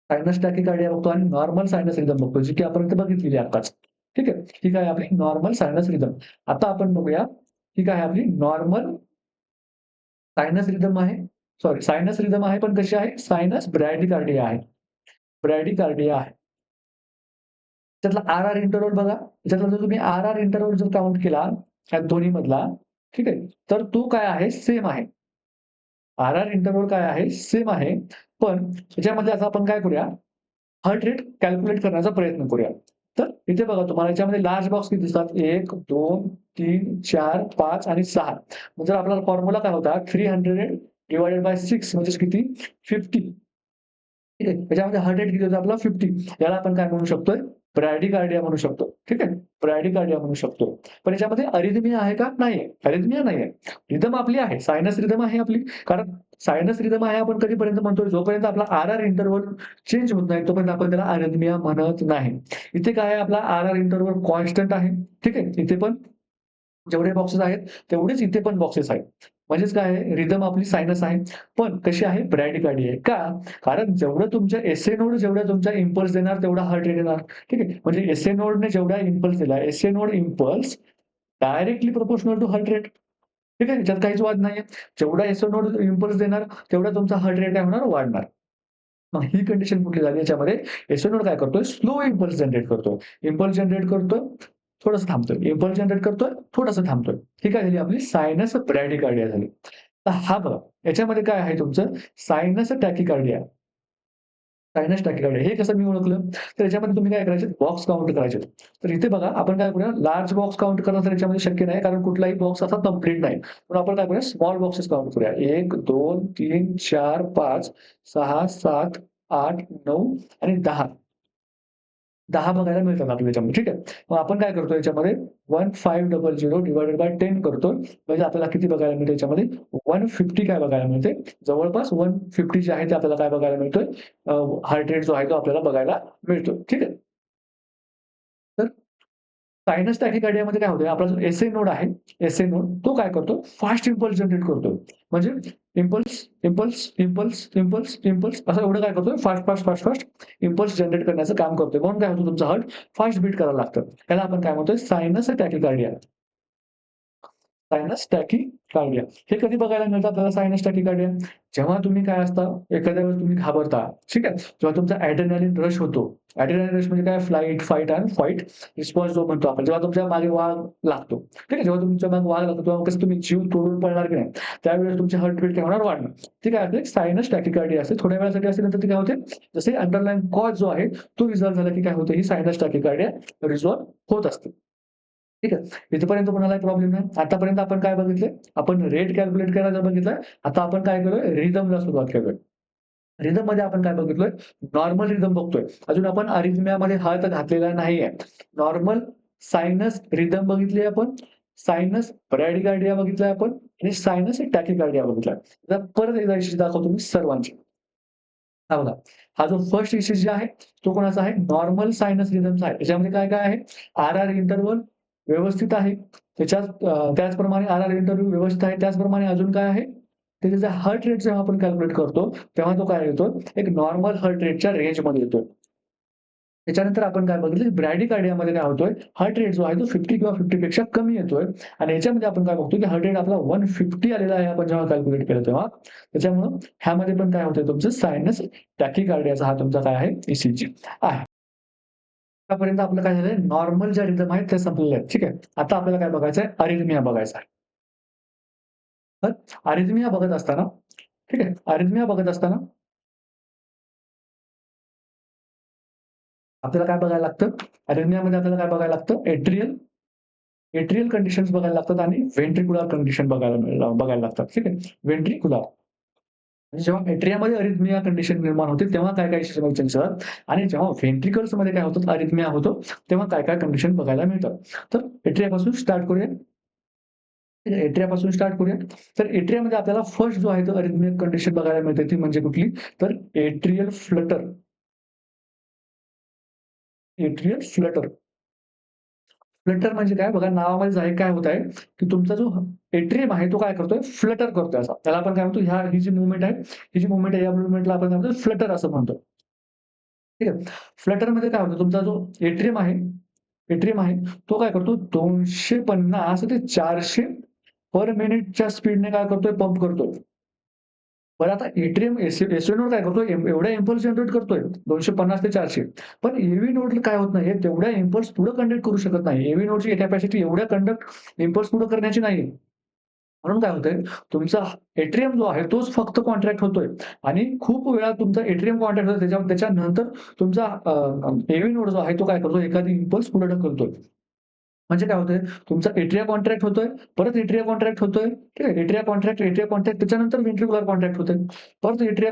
सायनस टॅकीकार्डिया बघतो आणि नॉर्मल सायनस रिदम बघतो, जी की आपण इथे बघितलेली आहे आत्ताच. ठीक आहे. ही काय आहे आपली नॉर्मल सायनस रिदम. आता आपण बघूया, ही काय आहे आपली नॉर्मल सायनस रिदम आहे. सॉरी सायनस रिदम आहे, पण कशी आहे? सायनस ब्रॅडिकार्डिया आहे. ब्रॅडिकार्डिया आहे. त्यातला आर-आर इंटरव्हल बघा. त्याच्यातला जर तुम्ही आर-आर इंटरव्हल जर काउंट केला, या दोन्हीमधला, ठीक आहे. तर तो काय आहे? सेम आहे. आर-आर इंटरव्हल काय आहे? सेम आहे. पण त्याच्यामध्ये आता आपण काय करूया हार्ट रेट कॅल्क्युलेट करण्याचा प्रयत्न करूया. तर इथे बघा तुम्हाला याच्यामध्ये लार्ज बॉक्स किती दिसतात? 1, 2, 3, 4, 5 आणि 6. मग जर आपला फॉर्म्युला काय होता? 300 डिव्हायडेड बाय 6 म्हणजे किती? 50. ठीक आहे. त्याच्यामध्ये हार्ट रेट किती होता आपला? 50. याला आपण काय म्हणू शकतोय? ब्रॅडिकार्डिया म्हणू शकतो. ठीक आहे. ब्रॅडिकार्डिया म्हणू शकतो. पण याच्यामध्ये अरिथमिया आहे का? नाहीये. अरिथमिया नाहीये. रिदम आपली आहे. सायनस रिदम आहे आपली. कारण सायनस रिदम आहे आपण कधीपर्यंत म्हणतोय? जोपर्यंत आपला आर-आर इंटरव्हल चेंज होत नाही, तोपर्यंत आपण त्याला अरिथमिया म्हणत नाही. इथे काय आहे आपला आर-आर इंटरव्हल कॉन्स्टंट आहे. ठीक आहे. इथे पण जेवढे बॉक्सेस आहेत, तेवढेच इथे पण बॉक्सेस आहेत. म्हणजेच काय आहे, रिदम आपली सायनस आहे. पण कशी आहे? ब्रॅडिकार्डिया आहे. का? कारण जेवढं तुमच्या एसए नोड जेवढा तुमचा इम्पल्स देणार, तेवढा हार्ट रेट येणार. ठीक आहे. म्हणजे एसए नोडने जेवढा इम्पल्स दिला, SA node impulse directly proportional to heart rate. ठीक आहे. याच्यात काहीच वाद नाहीये. जेवढा एसए नोड इम्पल्स देणार, तेवढा तुमचा हार्ट रेट काय होणार? वाढणार. मग ही कंडिशन कुठली झाली याच्यामध्ये? एसए नोड काय करतोय? स्लो इम्पल्स जनरेट करतोय. इम्पल्स जनरेट करतोय, थोडंसं थांबतोय. इम्पल्स जनरेट करतोय, थोडंसं थांबतोय. ही काय झाली आपली सायनस ब्रॅडिकार्डिया झाली. तर हा बघा, याच्यामध्ये काय आहे तुमचं सायनस टॅकिकार्डिया. सायनस टॅकिकार्डिया हे कसं मी ओळखलं? तर याच्यामध्ये तुम्ही काय करायचे बॉक्स काउंट करायचे. तर इथे बघा आपण काय करूया लार्ज बॉक्स काउंट करणं तर याच्यामध्ये शक्य नाही कारण कुठलाही बॉक्स असा कंप्लीट नाही. म्हणून आपण काय करूया स्मॉल बॉक्सेस काउंट करूया. 1, 2, 3, 4, 5, 6, 7, 8, 9 आणि 10. 10 बघायला मिळतात आपल्याला याच्यामध्ये, ठीक आहे. मग आपण काय करतो याच्यामध्ये 1500 डिव्हायडेड बाय 10 करतो. म्हणजे आपल्याला किती बघायला मिळतं याच्यामध्ये 150 काय बघायला मिळते. जवळपास 150 जे आहे ते आपल्याला काय बघायला मिळतोय हार्ट रेट जो आहे तो आपल्याला बघायला मिळतो. ठीक आहे. तर सायनस टॅकिकार्डियामध्ये काय होतंय, आपला जो एसए नोड आहे, एसए नोड तो काय करतो, फास्ट इम्पल्स जनरेट करतो. म्हणजे impulse, impulse, impulse, impulse, impulse असं एवढं काय करतोय fast, fast, fast, fast impulse generate करण्याचं काम करतोय. म्हणून काय होतं तुमचं हार्ट फास्ट बीट करायला लागतं. त्याला आपण काय म्हणतोय सायनस टॅकिकार्डिया. सायनस टॅकिकार्डिया. हे कधी बघायला मिळतं आपल्याला सायनस टॅकिकार्डिया? जेव्हा तुम्ही काय असतं, एखाद्या वेळेस तुम्ही घाबरता, ठीक आहे. जेव्हा तुमचा एड्रेनालिन रश होतो. एड्रेनालिन रश म्हणजे काय फ्लाइट, फाइट आणि फाइट रिस्पॉन्स जो म्हणतो आपण. जेव्हा तुमच्या मागे वाघ लागतो, ठीक आहे. जेव्हा तुमच्या मागे वाघ लागतो, तेव्हा कसं तुम्ही जीव तोडून पळणार की नाही, त्यावेळेस तुमची हार्ट बीट काय होणार वाढणार. ठीक आहे. सायनस टॅकिकार्डिया असते. थोड्या वेळासाठी असते नंतर ती काय होते, जसे अंडरलाईन कॉज जो आहे तो रिझॉल्व्ह झाला की काय होतं, ही सायनस टॅकिकार्डिया रिझॉल्व्ह होत असते. ठीक आहे. इथपर्यंत कोणालाही प्रॉब्लेम नाही. आतापर्यंत आपण काय बघितलंय? आपण रेट कॅल्क्युलेट करायचं बघितलंय. आता आपण काय केलोय? रिदमला सुरुवात केलोय. रिदममध्ये आपण काय बघितलोय? नॉर्मल रिदम बघतोय. अजून आपण अरिथमियामध्ये हात घातलेला नाहीये. नॉर्मल सायनस रिदम बघितली आपण, सायनस ब्रॅडिकार्डिया बघितलाय आपण आणि सायनस टॅकिकार्डिया बघितलाय. आता परत एकदा इशेज दाखवतो मी सर्वांचे. हा बघा, हा जो फर्स्ट इशेज आहे, तो कोणाचा आहे? नॉर्मल सायनस रिदमचा आहे. त्याच्यामध्ये काय-काय आहे? आर-आर इंटरव्हल व्यवस्थित आहे. त्याचप्रमाणे आर-आर इंटरव्हल व्यवस्थित आहे. त्याचप्रमाणे अजून काय आहे? ते त्याचा हार्ट रेट जेव्हा आपण कॅल्क्युलेट करतो, तेव्हा तो काय येतो? एक नॉर्मल हार्ट रेटच्या रेंजमध्ये येतोय. त्याच्यानंतर आपण काय बघितलं? ब्रॅडिकार्डियामध्ये काय होतोय? हार्ट रेट जो आहे तो 50 किंवा 50 पेक्षा कमी येतोय आणि याच्यामध्ये आपण काय बघतो, की हार्ट रेट आपला 150 आलेला आहे आपण जेव्हा कॅल्क्युलेट केलं तेव्हा. त्याच्यामुळं ह्यामध्ये पण काय होतंय तुमचं सायनस टॅकिकार्डियाचा हा तुमचा काय आहे? ईसीजी आहे. आतापर्यंत आपलं काय झालंय? नॉर्मल ज्या रिदम आहेत त्या संपलेल्या आहेत. ठीक आहे. आता आपल्याला काय बघायचं आहे? अरिथमिया बघायचा आहे. तर अरिथमिया बघत असताना ठीक आहे. अरिथमिया बघत असताना आपल्याला काय बघायला लागतं? अरिथमियामध्ये आपल्याला काय बघायला लागतं? एट्रियल एट्रियल कंडिशन्स बघायला लागतात आणि व्हेंट्रिक्युलर कंडिशन बघायला लागतात. ठीक आहे. व्हेंट्रिक्युलर म्हणजे जेव्हा एट्रियामध्ये अरिथमिया कंडिशन निर्माण होते, तेव्हा काय-काय सिग्नल असतात आणि जेव्हा व्हेंट्रिकल्समध्ये काय होतं, अरिथमिया होतो, तेव्हा काय-काय कंडिशन बघायला मिळतात. तर एट्रियापासून स्टार्ट करूया. एट्रियापासून स्टार्ट करूया. तर एट्रियामध्ये आपल्याला फर्स्ट जो आहे तो अरिथमिक कंडिशन बघायला मिळते ती म्हणजे कुठली? तर atrial Flutter. Atrial Flutter. Flutter म्हणजे काय? बघा नावामध्येच आहे. काय होत आहे, की तुमचा जो एट्रियम आहे तो काय करतोय? फ्लटर करतोय असा. त्याला आपण काय म्हणतो? ही जी मूव्हमेंट आहे, ही जी मूव्हमेंट आहे या मूव्हमेंटला आपण काय म्हणतो? फ्लटर असं म्हणतो. ठीक आहे. फ्लटरमध्ये काय होतं? तुमचा जो एट्रियम आहे, तो काय करतो? 250 ते 400 पर मिनिटच्या स्पीडने काय करतोय? पंप करतोय. पण आता एट्रियम एस-नोड काय करतोय? एवढ्या इम्पल्स जनरेट करतोय 250 ते 400. पण एव्ही नोड काय होत नाहीये, तेवढ्या इम्पल्स पुढे कंडक्ट करू शकत नाही. एव्ही नोडची कॅपॅसिटी एवढ्या इम्पल्स पुढे करण्याची नाहीये. म्हणून काय होतंय, तुमचा एट्रियम जो आहे तोच फक्त कॉन्ट्रॅक्ट होतोय आणि खूप वेळा तुमचा एट्रियम कॉन्ट्रॅक्ट होतो त्याच्यानंतर तुमचा एव्ही नोड जो आहे तो काय करतो, एखादी इम्पल्स पुढे ढकलतोय. म्हणजे काय होतंय, तुमचा एट्रिया कॉन्ट्रॅक्ट होतोय, परत एट्रिया कॉन्ट्रॅक्ट होतोय, ठीक आहे. एट्रिया कॉन्ट्रॅक्ट त्याच्यानंतर व्हेंट्रिक्युलर कॉन्ट्रॅक्ट होतंय. परत एट्रिया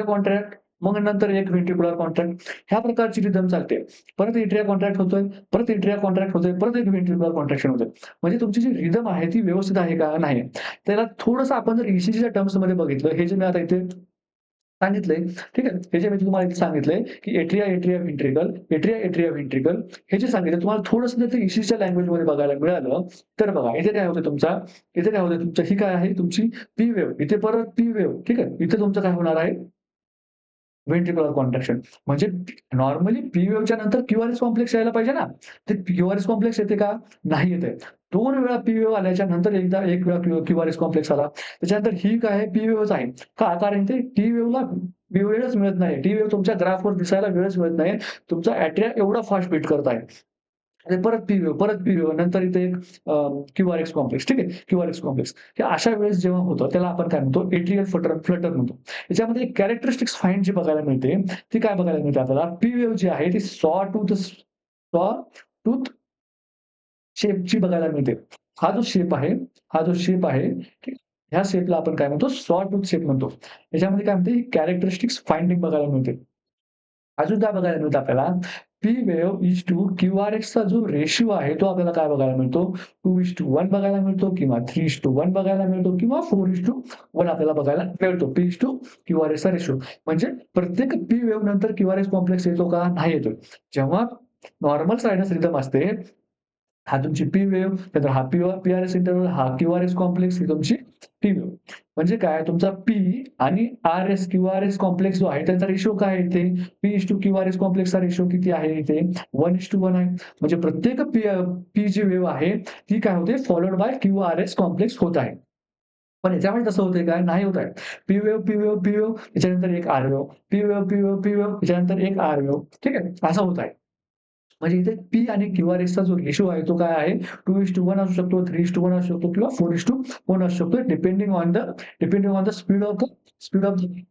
कॉन्ट्रॅक्ट, मग नंतर एक व्हेंट्रिक्युलर कॉन्ट्रॅक्ट. ह्या प्रकारची रिदम चालते. परत एट्रिया कॉन्ट्रॅक्ट होतोय, परत एट्रिया कॉन्ट्रॅक्ट होतोय, परत एक व्हेंट्रिक्युलर कॉन्ट्रॅक्शन होतंय. म्हणजे तुमची जी रिदम आहे ती व्यवस्थित आहे का? नाही. त्याला थोडंसं आपण जर ईसीजीच्या टर्म्समध्ये बघितलं, हे जे मी आता इथे सांगितलंय, ठीक आहे. हे जे मी तुम्हाला इथे सांगितलंय, की एट्रिया व्हेंट्रिकल हे जे सांगितलं तुम्हाला थोडंसं जर ते ईसीजीच्या लँग्वेजमध्ये बघायला मिळालं, तर बघा इथे काय होतं तुमचं ही काय आहे तुमची पी वेव्ह, इथे परत पी वेव्ह, ठीक आहे. इथे तुमचं काय होणार आहे व्हेंट्रिक्युलर कॉन्ट्रॅक्शन. म्हणजे नॉर्मली पी वेव्हच्या नंतर क्यूआरएस कॉम्प्लेक्स यायला पाहिजे ना. ते क्यूआरएस कॉम्प्लेक्स येते का? नाही येत आहे. 2 वेळा पी वेव्ह आल्याच्या नंतर एक वेळा क्यूआरएस कॉम्प्लेक्स आला. त्याच्यानंतर ही काय आहे? पी वेव्हच आहे. का? कारण ते टी वेव्हला वेळच मिळत नाही. टी वेव्ह तुमच्या ग्राफवर दिसायला वेळच मिळत नाही. तुमचा अॅट्रिया एवढा फास्ट बीट करत आहे. आणि परत पी वेव्ह नंतर इथे एक क्यूआरएक्स कॉम्प्लेक्स ठीक आहे. क्यूआरएक्स कॉम्प्लेक्स. हे अशा वेळेस जेव्हा होतं त्याला आपण काय म्हणतो? एट्रियल फ्लटर म्हणतो. याच्यामध्ये एक कॅरेक्टरिस्टिक्स फाइंड जी बघायला मिळते, ती काय बघायला मिळते आपल्याला? पी वेव्ह जी आहे ती सॉ टूथ शेपची बघायला मिळते. हा जो शेप आहे हा जो शेप आहे, ठीक ह्या शेपला आपण काय म्हणतो? सॉ टूथ शेप म्हणतो. याच्यामध्ये काय म्हणते? कॅरेक्टरिस्टिक्स फाइंडिंग बघायला मिळते. अजून काय बघायला मिळतं आपल्याला? पी वेव्ह इज टू क्यूआरएक्सचा जो रेशिओ आहे, तो आपल्याला काय बघायला मिळतो? 2:1 बघायला मिळतो किंवा 3:1 बघायला मिळतो किंवा 4:1 आपल्याला बघायला मिळतो. पी इज टू क्यूआरएसचा रेशिओ. म्हणजे प्रत्येक पी वेव्ह नंतर क्यूआरएस कॉम्प्लेक्स येतो का? नाही येतो. जेव्हा नॉर्मल सायनस रिदम असते, हा तुमची पी वेव्ह, त्यानंतर हा पी-आर-एस इंटरव्हल, हा क्यू-आर-एस कॉम्प्लेक्स, ही तुमची टी वेव्ह. म्हणजे काय तुमचा पी आणि आर-एस क्यू-आर-एस कॉम्प्लेक्स जो आहे त्याचा रेशिओ काय आहे इथे? पी:2 कॉम्प्लेक्सचा रेशिओ किती आहे इथे? 1:1 आहे. म्हणजे प्रत्येक पी जी वेव्ह आहे ती काय होते? फॉलोड बाय क्यू-आर-एस कॉम्प्लेक्स होत आहे. पण याच्यामध्ये तसं होतंय का? नाही होत आहे. पी वेव्ह त्याच्यानंतर एक आर वेव्ह, पी वेव्ह त्याच्यानंतर एक आर वेव्ह. ठीक आहे? असं होत आहे. म्हणजे इथे पी आणि क्यूआरएसचा जो रेशिओ आहे तो काय आहे? 2:1 असू शकतो, 3:1 असू शकतो किंवा 4:1 असू शकतो. Depending on the speed of the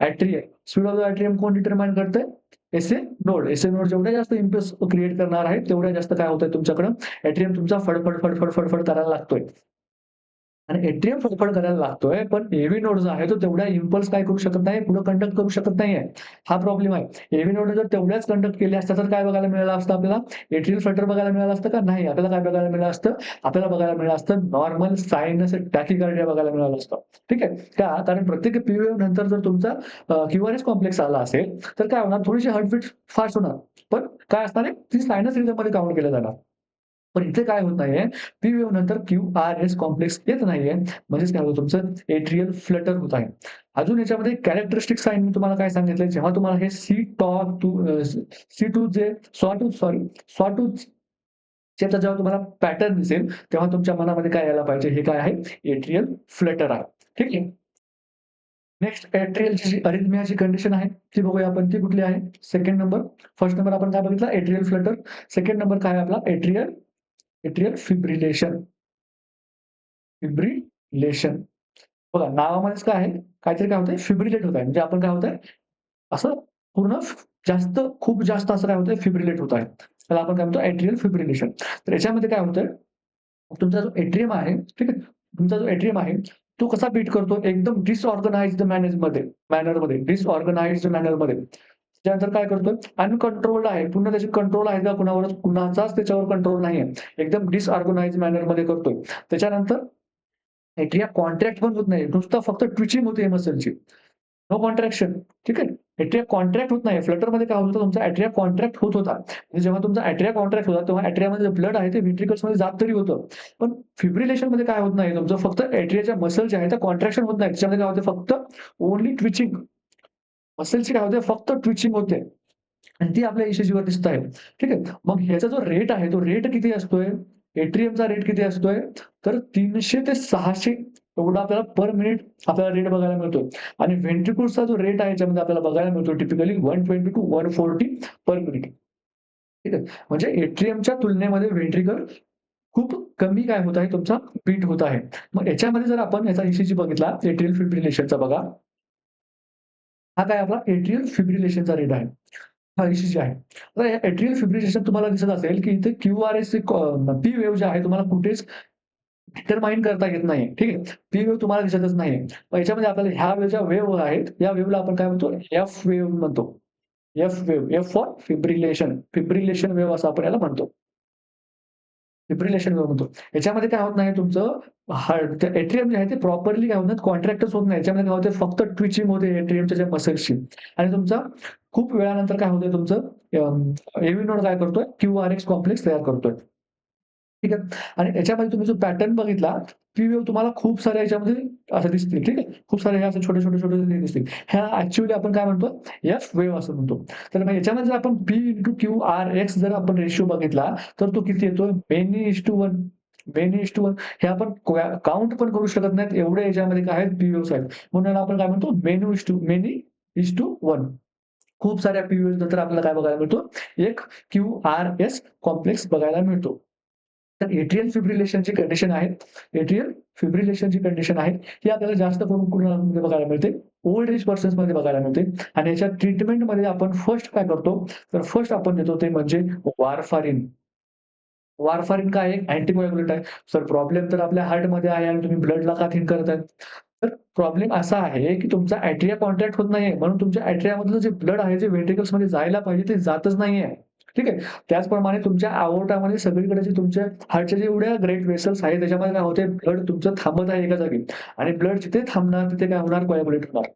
atrium. Speed of the atrium कोण डिटरमाइन करतंय? SA node. एसए नोड जेवढ्या जास्त इम्पल्स क्रिएट करणार आहे, तेवढ्या जास्त काय होतंय तुमच्याकडं एट्रियम तुमचा फडफड, फडफड, फडफड करायला लागतोय. आणि एट्रियम फडफड करायला लागतोय, पण एव्ही नोड जो आहे तो तेवढ्या इम्पल्स काय करू शकत नाही, पुढे कंडक्ट करू शकत नाहीये. हा प्रॉब्लेम आहे. एव्ही नोड जर तेवढ्याच कंडक्ट केल्या असत्या तर काय बघायला मिळालं असतं आपल्याला? एट्रियल फ्लटर बघायला मिळालं असतं का? नाही. आपल्याला काय बघायला मिळालं असतं? आपल्याला बघायला मिळालं असतं नॉर्मल सायनस टॅकीकार्डिया बघायला मिळालं असतं. ठीक आहे? का? कारण प्रत्येक पी वेव्ह नंतर जर तुमचा क्यूआरएस कॉम्प्लेक्स आला असेल, तर काय होणार? थोडीशी हार्टबीट फास्ट होणार. पण काय असणार आहे? ती सायनस रिदममध्ये काउंट केलं जाणार. पण इथे काय होत नाहीये, पी वेव्ह नंतर क्यूआरएस कॉम्प्लेक्स येत नाहीये. म्हणजेच काय होतं तुमचं एट्रियल फ्लटर होत आहे. अजून याच्यामध्ये कॅरेक्टरिस्टिक साइन मी तुम्हाला काय सांगितलंय, जेव्हा तुम्हाला हे सी टू जे सॉ टूथ चा जेव्हा तुम्हाला पॅटर्न दिसेल, तेव्हा तुमच्या मनामध्ये काय यायला पाहिजे, हे काय आहे? एट्रियल फ्लटर आहे. ठीक आहे. नेक्स्ट एट्रियलची जी अरिथमियाची कंडिशन आहे, ती बघूया आपण. ती कुठली आहे? Second number. फर्स्ट नंबर आपण काय बघितला? Atrial Flutter. सेकंड नंबर काय आहे आपला? Atrial atrial fibrillation. फिब्रिलेशन. बघा नावामध्येच काय आहे? काहीतरी काय होतंय? फिब्रिलेट होत आहे. म्हणजे आपण काय होतंय? असं पूर्ण जास्त, खूप जास्त असं काय होतंय? फिब्रिलेट होत आहे. त्याला आपण काय म्हणतो? Atrial fibrillation. तर याच्यामध्ये काय होतंय? तुमचा जो एट्रियम आहे, ठीक आहे? तुमचा जो एट्रियम आहे, तो कसा बीट करतो? एकदम डिसऑर्गनाइज्ड डिसऑर्गनाइज्ड मॅनरमध्ये. त्यानंतर काय करतोय? अनकंट्रोल्ड आहे. पुन्हा त्याची कंट्रोल आहे का कुणावरच? कुणाचाच त्याच्यावर कंट्रोल नाहीये. एकदम डिसऑर्गनाइज्ड मॅनरमध्ये करतोय. त्याच्यानंतर एट्रिया कॉन्ट्रॅक्ट पण होत नाही. नुसतं फक्त ट्विचिंग होते मसलची. No contraction. ठीक आहे. एट्रिया कॉन्ट्रॅक्ट होत नाही. फ्लटरमध्ये काय होत होतं? तुमचा एट्रिया कॉन्ट्रॅक्ट होत होता. म्हणजे जेव्हा तुमचा एट्रिया कॉन्ट्रॅक्ट होता, तेव्हा एट्रियामध्ये ब्लड आहे ते व्हेंट्रिकल्समध्ये जात तरी होतं. पण फिब्रिलेशनमध्ये काय होत नाही. तुमचं फक्त एट्रियाच्या मसल जे आहे ते कॉन्ट्रॅक्शन होत नाही. त्याच्यामध्ये काय होते? फक्त ओन्ली ट्विचिंग. मसलची काय होते? फक्त ट्विचिंग होते. आणि ती आपल्या ईसीजीवर दिसत आहे. ठीक आहे. मग ह्याचा जो रेट आहे, तो रेट किती असतोय? एट्रियमचा रेट किती असतोय? तर 300 ते 600 एवढा आपल्याला पर मिनिट आपल्याला रेट बघायला मिळतोय. आणि व्हेंट्रिकल्सचा जो रेट आहे, याच्यामध्ये आपल्याला बघायला मिळतो टिपिकली 120 टू 140 पर मिनिट. ठीक आहे. म्हणजे एट्रियमच्या तुलनेमध्ये व्हेंट्रिकल खूप कमी काय होत आहे? तुमचा बीट होत आहे. मग याच्यामध्ये जर आपण याचा ईसीजी बघितला, एट्रियल फिब्रिलेशनचा बघा. हा काय आपला एट्रियल फिब्रिलेशनचा रेट आहे. हा ईसीजी आहे. आता या एट्रियल फिब्रिलेशन तुम्हाला दिसत असेल, की इथे क्यूआरएस पी वेव्ह जे आहे तुम्हाला कुठेच डिटरमाइन करता येत नाही. ठीक आहे. पी वेव्ह तुम्हाला दिसतच नाहीये. मग याच्यामध्ये आपल्याला ह्या ज्या वेव्ह आहेत, या वेव्हला आपण काय म्हणतो? एफ वेव्ह म्हणतो. F wave. F for fibrillation. Fibrillation wave असं आपण याला म्हणतो. फिब्रिलेशन वेव्ह म्हणतो. याच्यामध्ये काय होत नाही तुमचं हार्ट एट्रियम जे आहे ते प्रॉपरली काय होत नाही, कॉन्ट्रॅक्टच होत नाही. याच्यामध्ये काय होते? फक्त ट्विचिंग होते एट्रियमच्या ज्या मसल्सची. आणि तुमचा खूप वेळानंतर काय होतंय तुमचं एव्ही नोड काय करतोय? क्यूआरएक्स कॉम्प्लेक्स तयार करतोय. ठीक आहे. आणि याच्यामध्ये तुम्ही जो पॅटर्न बघितला, पी वेव्ह तुम्हाला खूप साऱ्या याच्यामध्ये असं दिसतील. ठीक आहे. खूप सारे हे असे छोटे-छोटे हे दिसतील. ह्या ॲक्चुअली आपण काय म्हणतो? एफ वेव्ह असं म्हणतो. तर मग याच्यामध्ये जर आपण पी इंटू क्यूआरएक्स जर आपण रेशिओ बघितला, तर तो किती येतोय? मेनी:1. मेनी:1. हे आपण काउंट पण करू शकत नाहीत. एवढे याच्यामध्ये काय आहेत? पी वेव्हज आहेत. म्हणून याला आपण काय म्हणतो? मेनी:1. खूप साऱ्या पी वेव्हज नंतर आपल्याला काय बघायला मिळतो? एक क्यूआरएस कॉम्प्लेक्स बघायला मिळतो. तर एट्रियल फिब्रिलेशनची कंडिशन आहे. एट्रियल फिब्रिलेशनची कंडिशन आहे. ही आपल्याला जास्त करून कुणामध्ये बघायला मिळते? ओल्ड एज पर्सन्समध्ये बघायला मिळते. आणि याच्या ट्रीटमेंटमध्ये आपण फर्स्ट काय करतो? तर फर्स्ट आपण देतो ते म्हणजे वारफारिन. वारफारिन काय आहे? अँटिकोॲग्युलंट आहे. सर प्रॉब्लेम तर आपल्या हार्टमध्ये आहे आणि तुम्ही ब्लडला का थिन करत आहेत? तर प्रॉब्लेम असा आहे, की तुमचा एट्रिया कॉन्ट्रॅक्ट होत नाहीये. म्हणून तुमच्या एट्रियामधलं जे ब्लड आहे, जे व्हेंट्रिकल्समध्ये जायला पाहिजे ते जातच नाहीये. ठीक आहे. त्याचप्रमाणे तुमच्या अओर्टामध्ये सगळीकडे जे तुमच्या हार्टच्या जेवढ्या ग्रेट वेसल्स आहेत, त्याच्यामध्ये काय होतंय? ब्लड तुमचं थांबत आहे एका जागी. आणि ब्लड जिथे थांबणार तिथे काय होणार? कोॲग्युलेट होणार.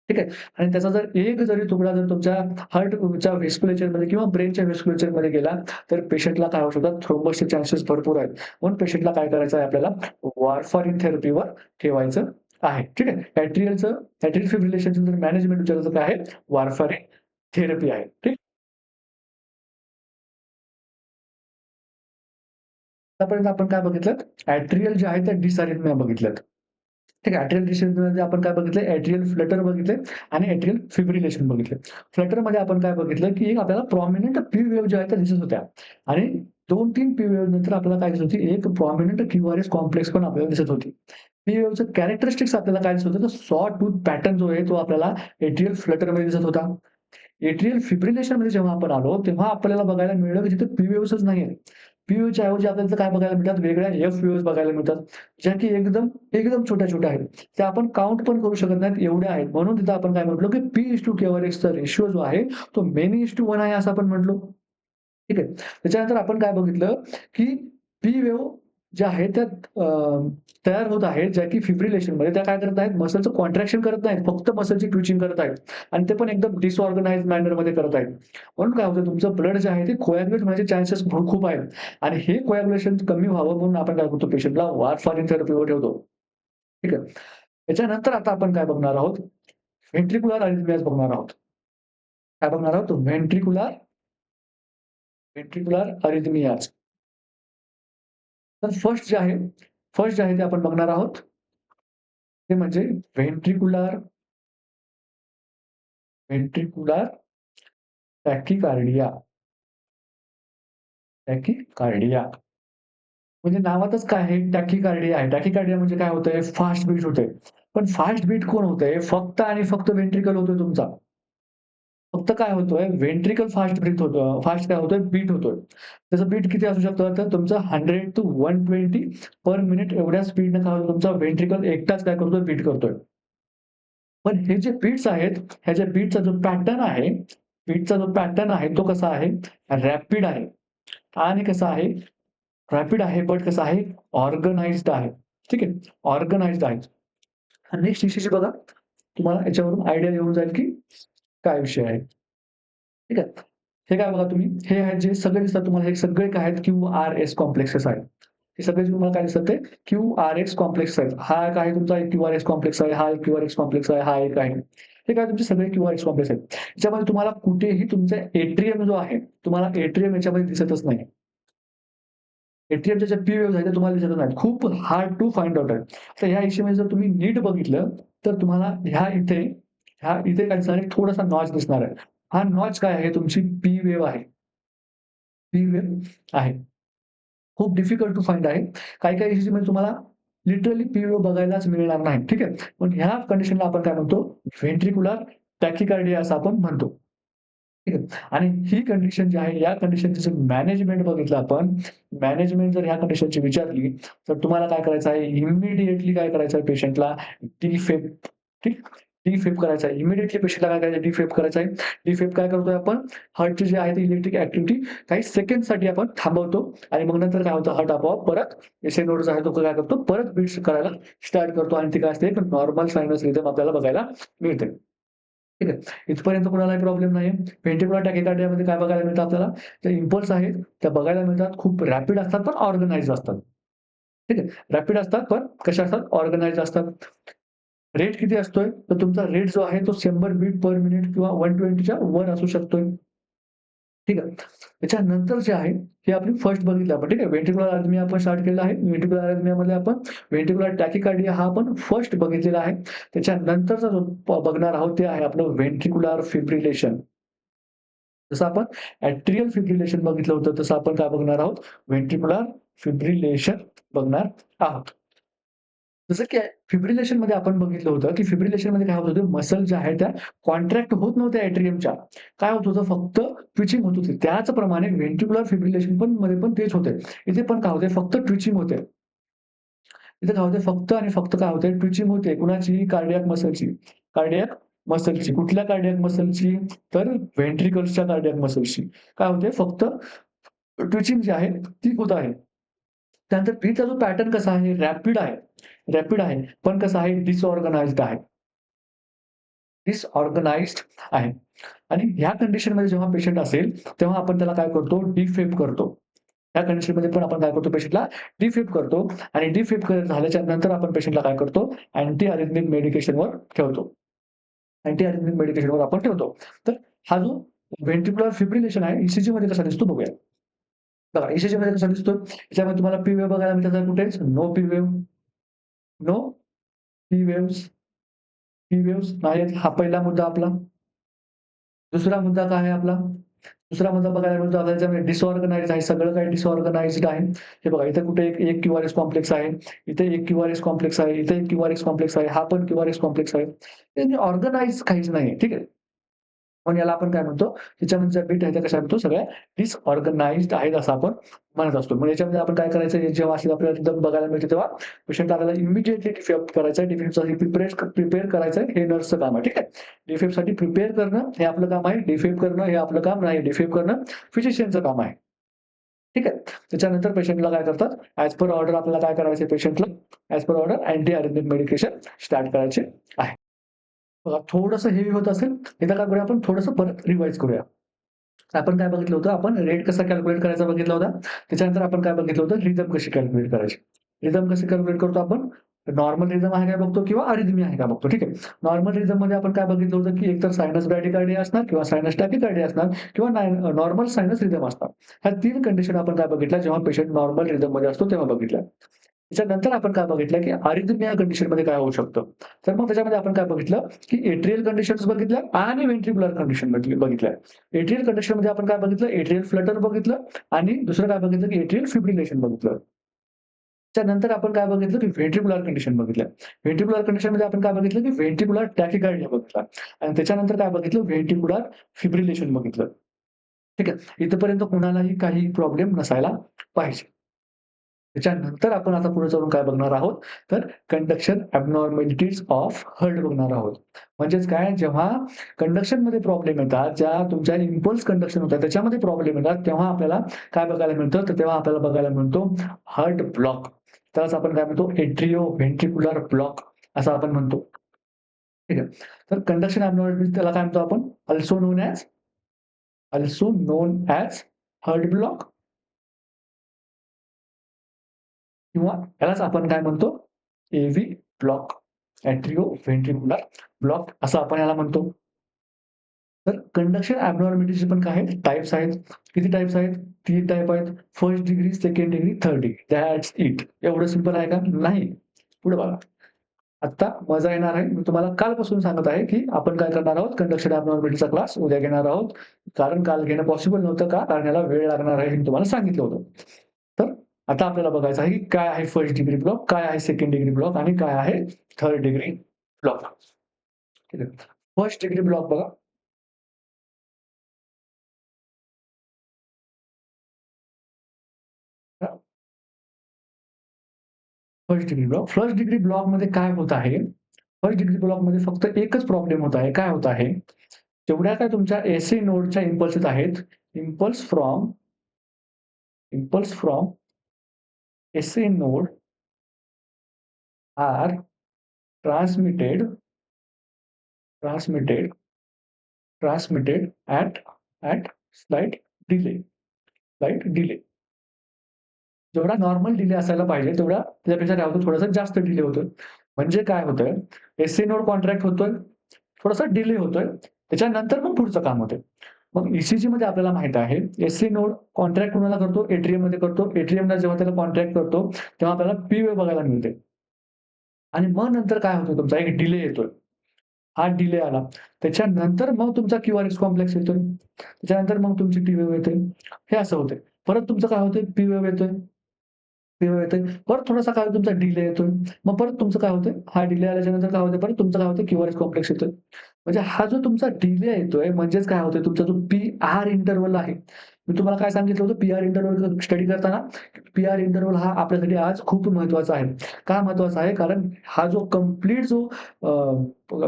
ठीक आहे. आणि त्याचा जर एक जरी तुकडा जर तुमच्या हार्टच्या व्हेस्क्युलेचरमध्ये किंवा ब्रेनच्या व्हेस्क्युलेचरमध्ये गेला, तर पेशंटला काय होऊ शकतात? थ्रोम्बसचे चान्सेस भरपूर आहेत. म्हणून पेशंटला काय करायचं आहे आपल्याला? वॉरफारिन थेरपीवर ठेवायचं आहे. ठीक आहे. एट्रियल फिब्रिलेशनचं जर मॅनेजमेंट विचारायचं काय आहे? वॉरफारिन थेरपी आहे. ठीक. आतापर्यंत आपण काय बघितलं? एट्रियल जे आहे ते डिसअरिथमिया बघितल्यात. ठीक आहे. एट्रियल डिसअरिथमियामध्ये आपण काय बघितलं? एट्रियल फ्लटर बघितले आणि एट्रियल फिब्रिलेशन बघितले. फ्लटरमध्ये आपण काय बघितलं, की एक आपल्याला प्रॉमिनंट पी वेव्ह ज्या आहेत त्या दिसत होत्या. आणि 2-3 पी वेव्ह नंतर आपल्याला काय दिसत होती? एक प्रॉमिनंट क्यूआरएस कॉम्प्लेक्स पण आपल्याला दिसत होती. पी वेव्हचं कॅरेक्टरिस्टिक्स आपल्याला काय दिसत होतं? तर सॉ टूथ पॅटर्न जो आहे तो आपल्याला एट्रियल फ्लटरमध्ये दिसत होता. एट्रियल फिब्रिलेशनमध्ये जेव्हा आपण आलो, तेव्हा आपल्याला बघायला मिळालं की तिथे पी वेव्हजच नाहीये. पी वेव्हच्या ऐवजी आपल्याला इथं काय बघायला मिळतात? वेगळ्या एफ वेव्हज बघायला मिळतात, ज्या की एकदम, एकदम छोट्या-छोट्या आहेत. त्या आपण काउंट पण करू शकत नाहीत, एवढ्या आहेत. म्हणून तिथं आपण काय म्हटलो, की P/Q/R चा रेशिओ जो आहे, तो मेनी:1 आहे असं आपण म्हटलो. ठीक आहे. त्याच्यानंतर आपण काय बघितलं, की पी वेव्ह ज्या आहेत त्या तयार होत आहेत, ज्या की फिब्रिलेशनमध्ये त्या काय करत आहेत, मसलचं कॉन्ट्रॅक्शन करत नाहीत, फक्त मसलची ट्विचिंग करत आहेत आणि ते पण एकदम डिसऑर्गनाइज्ड मॅनरमध्ये करत आहेत. म्हणून काय होतं, तुमचं ब्लड जे आहे ते कोॲग्युलेट होण्याचे चान्सेस खूप आहेत आणि हे कोॲग्युलेशन कमी व्हावं म्हणून आपण काय करतो, पेशंटला वारफारिन थेरपीवर ठेवतो. ठीक आहे. त्याच्यानंतर आता आपण काय बघणार आहोत, व्हेंट्रिक्युलर अरिथमियाज बघणार आहोत. काय बघणार आहोत? व्हेंट्रिक्युलर अरिथमियाज. तर फर्स्ट जे आहे ते आपण बघणार आहोत, ते म्हणजे व्हेंट्रिक्युलर व्हेंट्रिक्युलर टॅकीकार्डिया. टॅकीकार्डिया म्हणजे नावातच काय आहे? टॅकीकार्डिया आहे. टॅकीकार्डिया म्हणजे काय होतंय? फास्ट बीट होतंय. पण फास्ट बीट कोण होतंय? फक्त आणि फक्त व्हेंट्रिकल होतोय तुमचा. फक्त काय होतोय? व्हेंट्रिकल फास्ट ब्रीथ होतं. फास्ट काय होतोय? बीट होतोय. त्याचं बीट किती असू शकतं? तर तुमचं 100 to 120 पर मिनिट एवढ्या स्पीडनं काय होतं, तुमचा व्हेंट्रिकल एकटाच काय करतोय? बीट करतोय. पण हे जे बीट्स आहेत, ह्याच्या बीटचा जो पॅटर्न आहे, तो कसा आहे? रॅपिड आहे आणि कसा आहे? रॅपिड आहे, बट कसा आहे? ऑर्गनाइज्ड आहे. ठीक आहे? ऑर्गनाइज्ड आहे. नेक्स्ट विषय बघा. तुम्हाला याच्यावरून आयडिया येऊन जाईल, की काय विषय आहे. ठीक आहे. हे काय बघा तुम्ही, हे आहेत जे सगळे दिसतात तुम्हाला, हे सगळे काय आहेत? क्यू-आर-एस कॉम्प्लेक्सेस आहेत. हे सगळे जे तुम्हाला काय दिसतात ते क्यू-आर-एस कॉम्प्लेक्स आहेत. हा एक आहे तुमचा एक क्यू-आर-एस कॉम्प्लेक्स आहे, हा एक क्यू-आर-एस कॉम्प्लेक्स आहे, हा एक आहे. हे काय तुमचे सगळे क्यू-आर-एस कॉम्प्लेक्स आहेत. याच्यामध्ये तुम्हाला कुठेही तुमचा एट्रियम जो आहे, तुम्हाला एट्रियम याच्यामध्ये दिसतच नाही. एट्रियमच्या ज्या पी वेव्हज आहेत, त्या तुम्हाला दिसत नाहीत. खूप हार्ड टू फाइंड आउट आहे. तर ह्या इश्यूमध्ये जर तुम्ही नीट बघितलं, तर तुम्हाला ह्या इथे काय दिसणार आहे? थोडासा नॉच दिसणार आहे. हा नॉच काय आहे? तुमची पी वेव्ह आहे. पी वेव्ह आहे. खूप डिफिकल्ट टू फाइंड आहे. काही-काही इश्यूमध्ये तुम्हाला लिटरली पी वेव्ह बघायलाच मिळणार नाही. ठीक आहे. पण ह्या कंडिशनला आपण काय म्हणतो? व्हेंट्रिक्युलर टॅकीकार्डिया असं आपण म्हणतो. ठीक आहे. आणि ही कंडिशन जी आहे, या कंडिशनचं जर मॅनेजमेंट बघितलं आपण, मॅनेजमेंट जर ह्या कंडिशनची विचारली, तर तुम्हाला काय करायचं आहे? इमिडिएटली काय करायचं आहे पेशंटला? डी-फेब. ठीक? डी-फेब करायचा आहे. इमिडिएटली पेशंटला काय करायचं आहे? डी-फेब करायचं आहे. डी-फेब काय करतोय आपण? हार्टची जी आहे ती इलेक्ट्रिक ॲक्टिव्हिटी काही सेकंडसाठी आपण थांबवतो आणि मग नंतर काय होतं? हार्ट आपोआप परत एसए नोड जो आहे तो काय करतो? परत बीट्स करायला स्टार्ट करतो आणि ती काय असते? एक नॉर्मल सायनस रिदम आपल्याला बघायला मिळते. ठीक आहे. इथपर्यंत कोणालाही प्रॉब्लेम नाहीये. व्हेंट्रिक्युलर टॅकीकार्डियामध्ये काय बघायला मिळतं आपल्याला? त्या इम्पल्स आहेत, त्या बघायला मिळतात. खूप रॅपिड असतात, पण ऑर्गनाइज्ड असतात. ठीक आहे. रॅपिड असतात, पण कशा असतात? ऑर्गनाइज्ड असतात. रेट किती असतोय? तर तुमचा रेट जो आहे तो 100 बीट पर मिनिट किंवा 120 च्या वर असू शकतोय. ठीक आहे. त्याच्यानंतर जे आहे, हे आपली फर्स्ट बघितलं आपण. ठीक आहे. व्हेंट्रिक्युलर अरिथमिया आपण स्टार्ट केलेला आहे. व्हेंट्रिक्युलर अरिथमियामध्ये आपण व्हेंट्रिक्युलर टॅकीकार्डिया हा आपण फर्स्ट बघितलेला आहे. त्याच्यानंतरचा जो बघणार आहोत ते आहे आपलं व्हेंट्रिक्युलर फिब्रिलेशन. जसं आपण ॲट्रियल फिब्रिलेशन बघितलं होतं, तसं आपण काय बघणार आहोत? व्हेंट्रिक्युलर फिब्रिलेशन बघणार आहोत. जसं की फिब्रिलेशनमध्ये आपण बघितलं होतं, की फिब्रिलेशनमध्ये काय होत होतं, मसल ज्या आहेत त्या कॉन्ट्रॅक्ट होत नव्हत्या एट्रियमच्या. काय होत होतं, फक्त ट्विचिंग होत होती. त्याचप्रमाणे व्हेंट्रिक्युलर फिब्रिलेशन पण मध्ये पण तेच होते. इथे पण काय होते, फक्त ट्विचिंग होते. इथे काय होते, फक्त आणि फक्त काय होते, ट्विचिंग होते. कुणाची? कार्डियाक मसलची. कार्डियाक मसलची. कुठल्या कार्डियाक मसलची? तर व्हेंट्रिकल्सच्या कार्डियाक मसल्सची. काय होते, फक्त ट्विचिंग जी आहे ती होत आहे. त्यानंतर ब्रीथचा जो पॅटर्न कसा आहे? रॅपिड आहे. रॅपिड आहे. पण कसा आहे? डिसऑर्गनाइज्ड आहे. डिसऑर्गनाइज्ड आहे. आणि ह्या कंडिशनमध्ये जेव्हा पेशंट असेल, तेव्हा आपण त्याला काय करतो? डिफेब करतो. त्या कंडिशनमध्ये पण आपण काय करतो? पेशंटला डिफेब करतो आणि डिफेब झाल्याच्या नंतर आपण पेशंटला काय करतो? अँटी अरिथमिक मेडिकेशनवर ठेवतो. अँटी अरिथमिक मेडिकेशनवर आपण ठेवतो. तर हा जो व्हेंट्रिक्युलर फिब्रिलेशन आहे, ईसीजीमध्ये कसा दिसतो बघूया. बघा ईसीजीमध्ये कसा दिसतो? याच्यामध्ये तुम्हाला पी वेव्ह बघायला मिळतात कुठेच? No P wave, no P waves, P waves नाहीत. हा पहिला मुद्दा आपला. दुसरा मुद्दा काय आहे आपला? दुसरा मुद्दा बघायला मिळतो आपल्याला याच्यामध्ये डिसऑर्गनाइज्ड आहे. सगळं काही डिसऑर्गनाइज्ड आहे. हे बघा इथे कुठे एक एक क्यूआरएस कॉम्प्लेक्स आहे. इथे एक क्यूआरएस कॉम्प्लेक्स आहे. इथे एक क्यूआरएस कॉम्प्लेक्स आहे. हा पण क्यूआरएस कॉम्प्लेक्स आहे. म्हणजे ऑर्गनाइज्ड काहीच नाहीये. ठीक आहे. पण याला आपण काय म्हणतो, त्याच्यामध्ये ज्या बीट आहेत त्या कशा म्हणतो, सगळ्या डिसऑर्गनाइज्ड आहेत असं आपण म्हणत असतो. मग याच्यामध्ये आपण काय करायचं, जेव्हा अशी आपल्याला रिदम बघायला मिळते तेव्हा पेशंट आपल्याला इमिडिएटली डिफेब करायचं आहे. डिफेबसाठी प्रिपेअर करायचं आहे, हे नर्सचं काम आहे. ठीक आहे. डिफेबसाठी प्रिपेअर करणं हे आपलं काम आहे. डिफेब करणं हे आपलं काम नाही. डिफेब करणं फिजिशियनचं काम आहे. ठीक आहे. त्याच्यानंतर पेशंटला काय करतात, ॲज पर ऑर्डर आपल्याला काय करायचं पेशंटला, as per order anti arrhythmic medication start करायचे आहे. बघा थोडंसं हेवी होत असेल, इथं काय करूया आपण थोडंसं परत रिवाइज करूया. आपण काय बघितलं होतं, आपण रेट कसा कॅल्क्युलेट करायचा बघितला होता. त्याच्यानंतर आपण काय बघितलं होतं, रिदम कशी कॅल्क्युलेट करायची. रिदम कशी कॅल्क्युलेट करतो आपण, नॉर्मल रिदम आहे काय बघतो किंवा अरिथमिया आहे का बघतो. ठीक आहे. नॉर्मल रिदममध्ये आपण काय बघितलं होतं, की एकतर सायनस ब्रॅडिकार्डिया असणार किंवा सायनस टॅकिकार्डिया असणार किंवा नॉर्मल सायनस रिदम असणार. ह्या 3 कंडिशन आपण काय बघितल्या, जेव्हा पेशंट नॉर्मल रिदममध्ये असतो तेव्हा बघितल्या. त्याच्यानंतर आपण काय बघितलं, की अरिथमिया कंडिशनमध्ये काय होऊ शकतं. तर मग त्याच्यामध्ये आपण काय बघितलं, की एट्रियल कंडिशन्स बघितल्या आणि व्हेंट्रिक्युलर कंडिशन बघितल्या. एट्रियल कंडिशनमध्ये आपण काय बघितलं, एट्रियल फ्लटर बघितलं आणि दुसरं काय बघितलं, की एट्रियल फिब्रिलेशन बघितलं. त्यानंतर आपण काय बघितलं, की व्हेंट्रिक्युलर कंडिशन बघितल्या. व्हेंट्रिक्युलर कंडिशनमध्ये आपण काय बघितलं, की व्हेंट्रिक्युलर टॅकिकार्डिया बघितला आणि त्याच्यानंतर काय बघितलं, व्हेंट्रिक्युलर फिब्रिलेशन बघितलं. ठीक आहे. इथपर्यंत कुणालाही काही प्रॉब्लेम नसायला पाहिजे. त्याच्यानंतर आपण आता पुढे चालून काय बघणार आहोत, तर कंडक्शन एब्नॉर्मॅलिटीज ऑफ हार्ट बघणार आहोत. म्हणजेच काय, जेव्हा कंडक्शनमध्ये प्रॉब्लेम येतात, ज्या तुमच्या इम्पल्स कंडक्शन होतात त्याच्यामध्ये प्रॉब्लेम येतात, तेव्हा आपल्याला काय बघायला मिळतं, तर तेव्हा आपल्याला बघायला मिळतो हार्ट ब्लॉक. त्यालाच आपण काय म्हणतो, एट्रिओ व्हेंट्रिक्युलर ब्लॉक असं आपण म्हणतो. ठीक आहे. तर कंडक्शन एब्नॉर्मॅलिटीज त्याला काय म्हणतो आपण, also known as heart block किंवा यालाच आपण काय म्हणतो, एव्ही ब्लॉक, एट्रिओ व्हेंट्रिक्युलर ब्लॉक असं आपण याला म्हणतो. तर कंडक्शन एब्नॉर्मॅलिटीचे पण काय आहेत, टाइप्स आहेत. किती टाइप्स आहेत? 3 टाइप आहेत. First degree, second degree, third degree. That's it. एवढं सिंपल आहे का? नाही. पुढे बघा. आता मजा येणार आहे. मी तुम्हाला कालपासून सांगत आहे, की आपण काय करणार आहोत, कंडक्शन एब्नॉर्मॅलिटीचा क्लास उद्या घेणार आहोत. कारण काल घेणं पॉसिबल नव्हतं. का? कारण याला वेळ लागणार आहे हे मी तुम्हाला सांगितलं होतं. तर आता आपल्याला बघायचं आहे, की काय आहे फर्स्ट डिग्री ब्लॉक, काय आहे सेकंड डिग्री ब्लॉक आणि काय आहे थर्ड डिग्री ब्लॉक. ठीक आहे. फर्स्ट डिग्री ब्लॉक बघा. फर्स्ट डिग्री ब्लॉकमध्ये काय होत आहे? फर्स्ट डिग्री ब्लॉकमध्ये फक्त एकच प्रॉब्लेम होत आहे. काय होत आहे? जेवढ्या काय तुमच्या एसी नोडच्या इम्पल्सेस आहेत, impulse from impulse from AC node are transmitted transmitted transmitted at slight delay slight delay. जेवढा नॉर्मल डिले असायला पाहिजे तेवढा त्याच्यापेक्षा काय होतं, थोडासा जास्त डिले होतोय. म्हणजे काय होतंय, एससी नोड कॉन्ट्रॅक्ट होतोय, थोडासा डिले होतोय. त्याच्यानंतर मग पुढचं काम होतंय. मग ईसीजीमध्ये आपल्याला माहीत आहे, एससी नोड कॉन्ट्रॅक्ट कुणाला करतो? एट्रियममध्ये करतो. एट्रियमला जेव्हा त्याला कॉन्ट्रॅक्ट करतो, तेव्हा आपल्याला पी वेव्ह बघायला मिळते. आणि मग नंतर काय होतं, तुमचा एक डिले येतोय. हा डिले आला. त्याच्यानंतर मग तुमचा क्यूआरएस कॉम्प्लेक्स येतोय. त्याच्यानंतर मग तुमची टी वेव्ह येते. हे असं होतंय. परत तुमचं काय होतंय, पी वेव्ह येतोय. वेव्ह येतोय. परत थोडासा काय तुमचा डिले येतोय. मग परत तुमचं काय होतंय, हा डिले आल्याच्यानंतर काय होतंय, परत तुमचं काय होतंय, क्यूआरएस कॉम्प्लेक्स येतोय. म्हणजे हा जो तुमचा डिले येतोय, म्हणजेच काय होतंय, तुमचा जो पी-आर इंटरव्हल आहे. मी तुम्हाला काय सांगितलं होतं, पी-आर इंटरव्हल स्टडी करताना, पी-आर इंटरव्हल हा आपल्यासाठी आज खूप महत्त्वाचा आहे. का महत्त्वाचा आहे? कारण हा जो कंप्लीट जो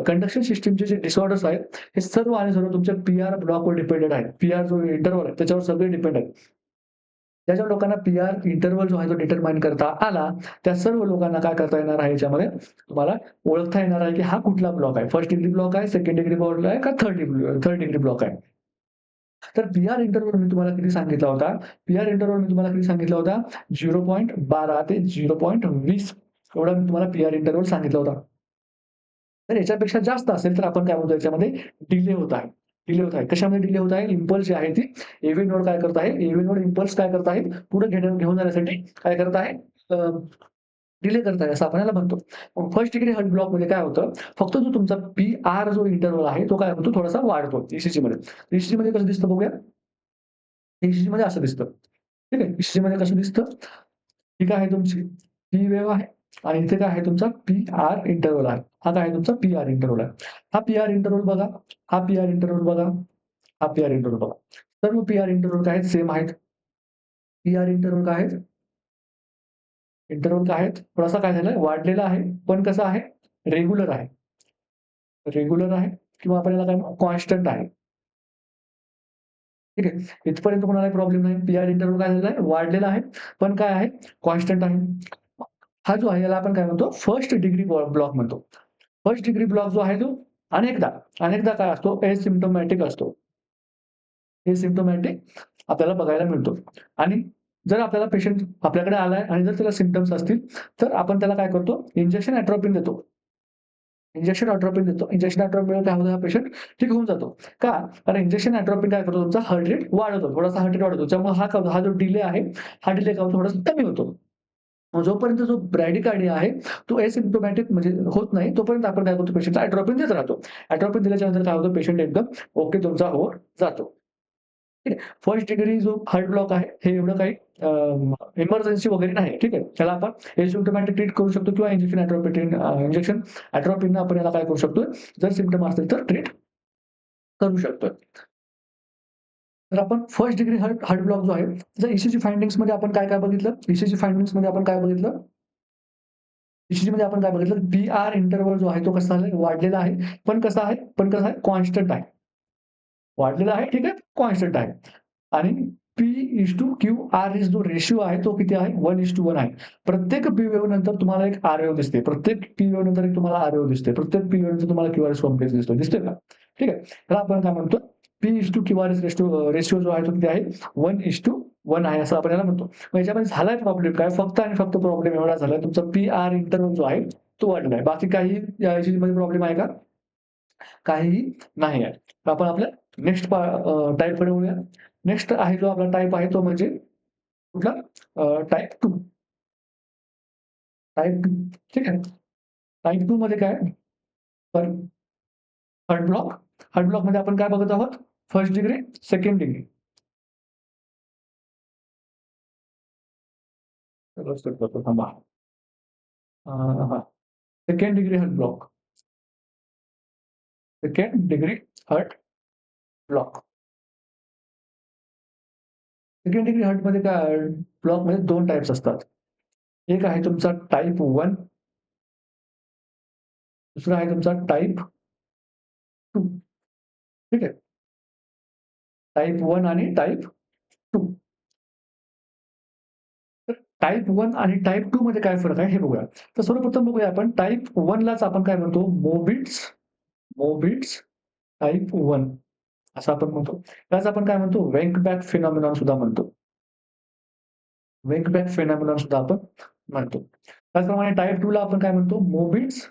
कंडक्शन सिस्टमचे जे डिसऑर्डर्स आहेत, हे सर्व आणि सर्व तुमच्या पी-आर ब्लॉकवर डिपेंडेंट आहेत. पी-आर जो इंटरव्हल आहे, त्याच्यावर सगळे डिपेंड आहेत. ज्या ज्या लोकांना पी-आर इंटरव्हल जो आहे तो डिटरमाइन करता आला, त्या सर्व लोकांना काय करता येणार आहे याच्यामध्ये, तुम्हाला ओळखता येणार आहे, की हा कुठला ब्लॉक आहे. फर्स्ट डिग्री ब्लॉक आहे, सेकंड डिग्री ब्लॉक आहे का थर्ड डिग्री ब्लॉक आहे. तर पी-आर इंटरव्हल मी तुम्हाला किती सांगितला होता? पी-आर इंटरव्हल मी तुम्हाला किती सांगितला होता? 0.12 ते 0.20 एवढा मी तुम्हाला पी-आर इंटरव्हल सांगितला होता. तर याच्यापेक्षा जास्त असेल तर आपण काय म्हणतो, याच्यामध्ये डिले होत आहे. डिले होत आहे. कशामध्ये डिले होत आहे? इम्पल्स जी आहे ती एव्ही नोड काय करत आहे? एव्ही नोड इम्पल्स काय करत आहे? पुढे घेऊन जाण्यासाठी काय करत आहे? डिले करत आहे असं आपण याला म्हणतो. मग फर्स्ट डिग्री हार्ट ब्लॉकमध्ये काय होतं? फक्त जो तुमचा पी-आर जो इंटरव्हल आहे तो काय होतो? थोडासा वाढतो ईसीजीमध्ये. ईसीजीमध्ये कसं दिसतं बघूया? ईसीजीमध्ये असं दिसतं. ठीक आहे. ईसीजीमध्ये कसं दिसतं? ही काय आहे तुमची? ही वेव्ह आहे. आणि इथे काय आहे तुमचा पी-आर इंटरव्हल आहे. हा काय आहे तुमचा पी-आर इंटरव्हल आहे. हा पी-आर इंटरव्हल बघा, हा पी-आर इंटरव्हल बघा, हा पी-आर इंटरव्हल बघा. सर्व पी-आर इंटरव्हल काय आहेत? सेम आहेत. पी-आर इंटरव्हल काय आहेत? इंटरव्हल काय आहेत? थोडासा काय झालाय वाढलेला आहे, पण कसा आहे? रेग्युलर आहे. रेग्युलर आहे किंवा आपण याला काय कॉन्स्टंट आहे. ठीक आहे. इथपर्यंत कोणालाही प्रॉब्लेम नाही. पी-आर इंटरव्हल काय झालेला आहे? वाढलेला आहे, पण काय आहे? कॉन्स्टंट आहे. हा जो आहे याला आपण काय म्हणतो? फर्स्ट डिग्री ब्लॉक म्हणतो. फर्स्ट डिग्री ब्लॉक जो आहे तो अनेकदा, अनेकदा काय असतो? एसिम्प्टोमॅटिक असतो. एसिम्प्टोमॅटिक आपल्याला बघायला मिळतो आणि जर आपल्याला पेशंट आपल्याकडे आलाय आणि जर त्याला सिम्प्टम्स असतील, तर आपण त्याला काय करतो? इंजेक्शन एट्रोपिन देतो. इंजेक्शन एट्रोपिन देतो. इंजेक्शन एट्रोपिनमुळे काय होतं? हा पेशंट ठीक होऊन जातो. का? कारण इंजेक्शन एट्रोपिन काय करतो? तुमचा हार्ट रेट वाढवतो. थोडासा हार्ट रेट वाढवतो. त्यामुळे हा काय होतो? हा जो डिले आहे, हा डिले काय होतो? थोडासा कमी होतो. मग जोपर्यंत जो ब्रॅडिकार्डिया आहे, तो एसिम्प्टोमॅटिक म्हणजे होत नाही, तोपर्यंत आपण काय करतो? पेशंटला एट्रोपिन देत राहतो. एट्रोपिन दिल्याच्या नंतर काय होतं? पेशंट एकदम ओके तुमचा होऊन जातो. ठीक आहे. फर्स्ट डिग्री जो हार्ट ब्लॉक आहे, हे एवढं काही इमर्जन्सी वगैरे नाही. ठीक आहे. त्याला आपण एसिम्प्टोमॅटिक ट्रीट करू शकतो किंवा इंजेक्शन एट्रोपिननं आपण याला काय करू शकतो? जर सिम्प्टम असतील तर ट्रीट करू शकतो. तर आपण first degree heart heart block जो आहे, त्याच्या ईसीजी फाइंडिंग्समध्ये आपण काय-काय बघितलं? ईसीजी फाइंडिंग्समध्ये आपण काय बघितलं? ईसीजीमध्ये आपण काय बघितलं? पी-आर इंटरव्हल जो आहे तो कसा आहे? वाढलेला आहे. पण कसा आहे? कॉन्स्टंट आहे. वाढलेला आहे, ठीक आहे. कॉन्स्टंट आहे. आणि P/QR जो रेशिओ आहे तो किती आहे? 1:1 आहे. प्रत्येक पी वेव्ह नंतर तुम्हाला एक आर वेव्ह दिसते. प्रत्येक पी वेव्ह नंतर एक तुम्हाला आर वेव्ह दिसते. प्रत्येक पी वेव्ह नंतर तुम्हाला क्यूआरएस कॉम्प्लेक्स दिसतो. दिसतोय का? ठीक आहे. त्याला आपण काय म्हणतो? P/QRS रेशिओ जो आहे तो किती आहे? 1:1 आहे असं आपण याला म्हणतो. मग याच्यामध्ये झालाय प्रॉब्लेम काय? फक्त आणि फक्त प्रॉब्लेम एवढा झालाय तुमचा पी-आर इंटरव्हल जो आहे तो वाढलेला आहे. बाकी काही या मध्ये प्रॉब्लेम आहे का? काहीही नाही आहे. तर आपण आपल्या नेक्स्ट टाइपकडे वळूया. नेक्स्ट आहे जो आपला टाइप आहे तो म्हणजे कुठला? टाइप 2. टाइप 2 ठीक आहे. टाइप 2 मध्ये काय? तर हार्ट ब्लॉक. हार्ट ब्लॉकमध्ये आपण काय बघत आहोत? First degree, second degree. व्यवस्थित करतो थांबा. हां. Second degree heart block. Second degree heart block. Second degree हार्टमध्ये काय ब्लॉकमध्ये 2 टाइप्स असतात. एक आहे तुमचा टाइप 1, दुसरा आहे तुमचा टाइप 2. ठीक आहे. टाइप 1 आणि टाइप 2. तर टाइप 1 आणि टाइप 2 मध्ये काय फरक आहे हे बघूया. तर सर्वप्रथम बघूया आपण टाइप 1 लाच आपण काय म्हणतो मोबिट्स टाइप 1 असं आपण म्हणतो. त्यालाच आपण काय म्हणतो वेंक बॅक फिनॉमिनॉन सुद्धा म्हणतो. वेंक बॅक फिनॉमिनॉन सुद्धा आपण म्हणतो. त्याचप्रमाणे टाइप 2 ला आपण काय म्हणतो मोबिट्स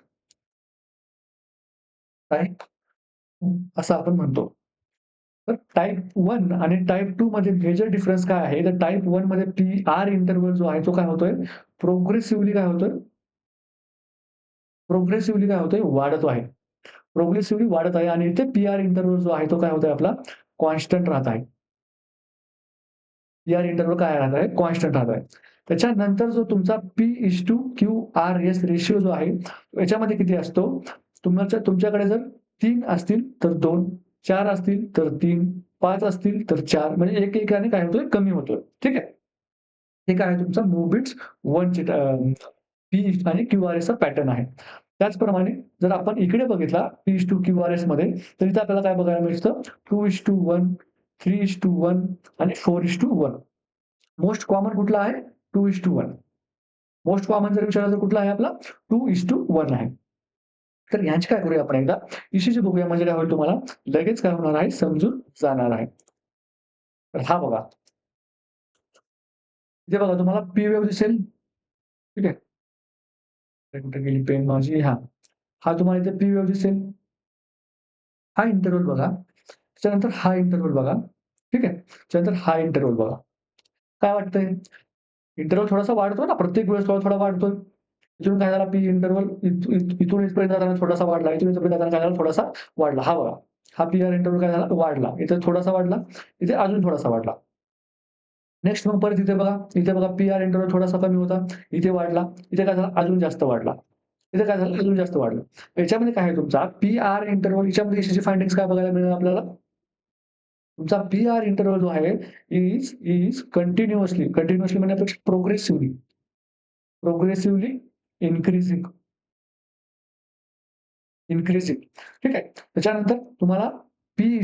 टाइप 2 असं आपण म्हणतो. तर टाइप 1 आणि टाइप 2 मध्ये मेजर डिफरन्स काय आहे? तर टाइप 1 मध्ये पी-आर इंटरव्हल जो आहे तो काय होतोय? प्रोग्रेसिव्हली काय होतोय? प्रोग्रेसिव्हली काय होतोय? वाढतो आहे. प्रोग्रेसिव्हली वाढत आहे आणि इथे पी-आर इंटरव्हल जो आहे तो काय होतोय आपला कॉन्स्टंट राहत आहे. पी-आर इंटरव्हल काय राहत आहे? कॉन्स्टंट राहत आहे. त्याच्यानंतर जो तुमचा P/QRS रेशिओ जो आहे, याच्यामध्ये किती असतो? तुमच्याकडे जर 3 असतील तर 2, 4 असतील तर 3, 5 असतील तर 4 म्हणजे एकेकाने काय होतोय? कमी होतोय. ठीक आहे. हे काय आहे तुमचा मोबिट्स 1 ची P आणि QRSचा पॅटर्न आहे. त्याचप्रमाणे जर आपण इकडे बघितला P/QRS मध्ये तर इथे आपल्याला काय बघायला मिळतं? 2:1, 3:1 आणि 4:1. मोस्ट कॉमन कुठला आहे? 2:1. मोस्ट कॉमन जर विचारलं तर कुठला आहे आपला? 2:1 आहे. तर ह्यांची काय करूया आपण एकदा ईसीजी बघूया म्हणजे काय होईल तुम्हाला लगेच काय होणार आहे समजून जाणार आहे. तर हा बघा. इथे बघा तुम्हाला पी वेव्ह दिसेल. ठीक आहे. कुठे गेली पेन माझी? हां. हा तुम्हाला इथे पी वेव्ह दिसेल. हा इंटरव्हल बघा. त्याच्यानंतर हा इंटरव्हल बघा. ठीक आहे. त्याच्यानंतर हा इंटरव्हल बघा. काय वाटतंय? इंटरव्हल थोडासा वाढतो ना, प्रत्येक वेळेस थोडा-थोडा वाढतोय. इथून काय झाला पी इंटरव्हल इथून इथपर्यंत जाताना थोडासा वाढला. इथून इथपर्यंत जाताना काय झाला थोडासा वाढला. हा बघा. हा पी-आर इंटरव्हल काय झाला वाढला. इथे थोडासा वाढला. इथे अजून थोडासा वाढला. नेक्स्ट मग परत इथे बघा पी-आर इंटरव्हल थोडासा कमी होता. इथे वाढला. इथे काय झालं? अजून जास्त वाढला. इथे काय झालं? अजून जास्त वाढलं. याच्यामध्ये काय आहे तुमचा पी-आर इंटरव्हल याच्यामध्ये यशस्वी फाइंडिंग्स काय बघायला मिळेल आपल्याला? तुमचा पी-आर इंटरव्हल जो आहे इज कंटिन्युअसली म्हणण्यापेक्षा प्रोग्रेसिव्हली इन्क्रीजिंग इन्क्रीजिंग ठीक आहे. त्याच्यानंतर तुम्हाला पी